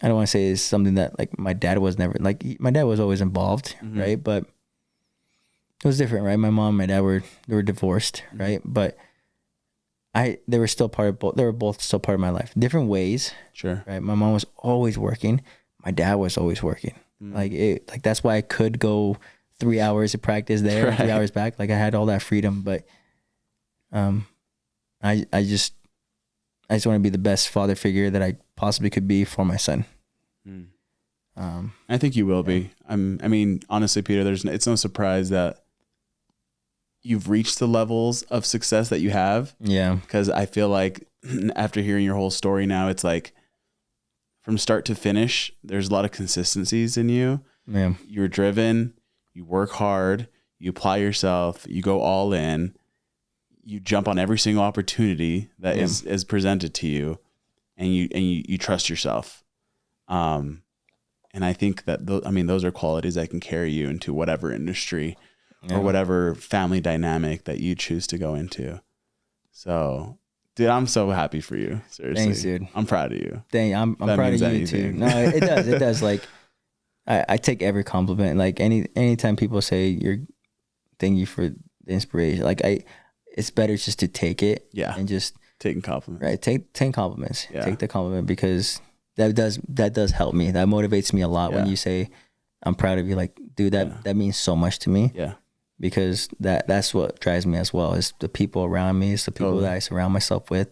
I don't want to say it's something that like my dad was never like. My dad was always involved, right? But it was different, right? My mom and my dad were divorced, right? But they were still part of both. They were both still part of my life, different ways. Sure. Right. My mom was always working. My dad was always working. Like that's why I could go 3 hours of practice there, right. 3 hours back. Like I had all that freedom, but I just want to be the best father figure that I possibly could be for my son. I think you will be. I mean, honestly, Peter, it's no surprise that you've reached the levels of success that you have. Yeah. Because I feel like after hearing your whole story now, it's like from start to finish, there's a lot of consistencies in you. Yeah. You're driven, you work hard, you apply yourself, you go all in, you jump on every single opportunity that is presented to you, and you trust yourself. And I think that those are qualities that can carry you into whatever industry or whatever family dynamic that you choose to go into. So, dude, I'm so happy for you. Seriously. Thanks, dude. I'm proud of you. Dang, I'm proud of you too. No, it does. It does. Like, I take every compliment. Like anytime people say thank you for the inspiration. Like it's better just to take it. Yeah. And just taking compliments. Right. Take 10 compliments. Yeah. Take the compliment, because that does help me. That motivates me a lot when you say, I'm proud of you. Like, dude, that means so much to me. Yeah. Because that's what drives me as well, is the people around me, it's the people that I surround myself with.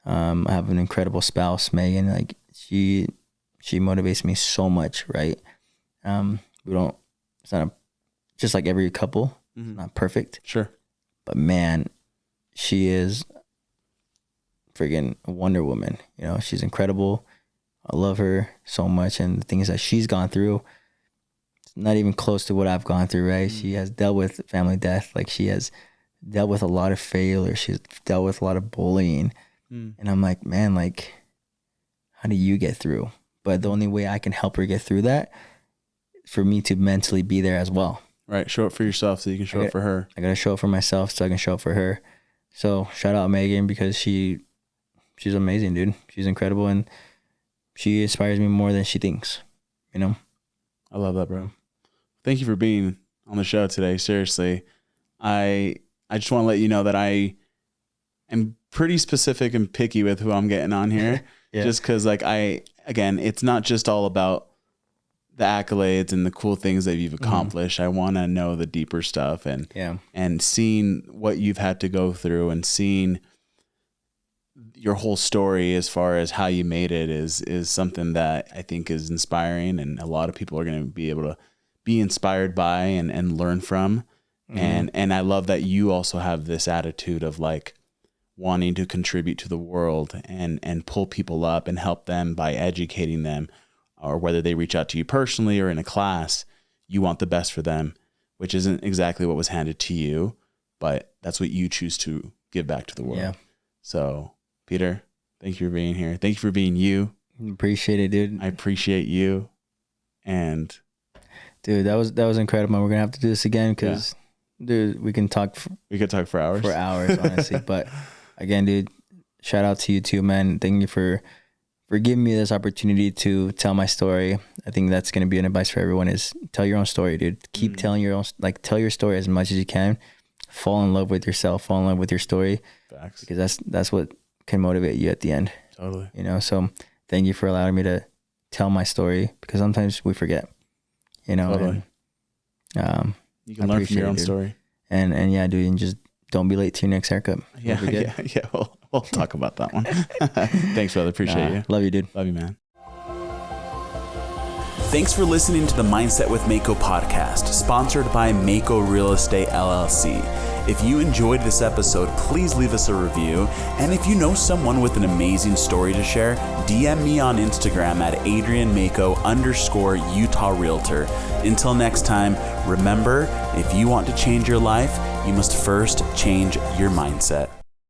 I have an incredible spouse, Megan. Like she motivates me so much, right? It's not just like every couple, not perfect. Sure. But man, she is friggin' Wonder Woman. You know, she's incredible. I love her so much, and the things that she's gone through, not even close to what I've gone through, right? She has dealt with family death. Like she has dealt with a lot of failure. She's dealt with a lot of bullying. And I'm like, man, like, how do you get through? But the only way I can help her get through that is for me to mentally be there as well. Right. Show up for yourself so you can show up for her. I got to show up for myself so I can show up for her. So shout out Megan, because she's amazing, dude. She's incredible, and she inspires me more than she thinks, you know? I love that, bro. Thank you for being on the show today. Seriously. I just want to let you know that I am pretty specific and picky with who I'm getting on here. Just because, like, again, it's not just all about the accolades and the cool things that you've accomplished. I want to know the deeper stuff, and seeing what you've had to go through and seeing your whole story as far as how you made it is something that I think is inspiring, and a lot of people are going to be able to be inspired by and learn from. And I love that you also have this attitude of like wanting to contribute to the world and pull people up and help them by educating them, or whether they reach out to you personally or in a class, you want the best for them, which isn't exactly what was handed to you, but that's what you choose to give back to the world. Yeah. So Peter, thank you for being here. Thank you for being you. Appreciate it, dude. I appreciate you. And dude, that was incredible. We're gonna have to do this again, because dude, we could talk for hours. For hours, honestly. But again, dude, shout out to you too, man. Thank you for giving me this opportunity to tell my story. I think that's gonna be an advice for everyone: is tell your own story, dude. Keep telling your own, like, tell your story as much as you can. Fall in love with yourself. Fall in love with your story. Facts. Because that's what can motivate you at the end. Totally. You know. So thank you for allowing me to tell my story, because sometimes we forget. You know. Totally. And, you can learn from your own story. And yeah, dude, and just don't be late to your next haircut. Yeah. We'll We'll talk about that one. Thanks, brother. Appreciate you. Love you, dude. Love you, man. Thanks for listening to the Mindset with Maco podcast, sponsored by Maco Real Estate LLC. If you enjoyed this episode, please leave us a review. And if you know someone with an amazing story to share, DM me on Instagram at AdrianMaco_Utah Realtor. Until next time, remember, if you want to change your life, you must first change your mindset.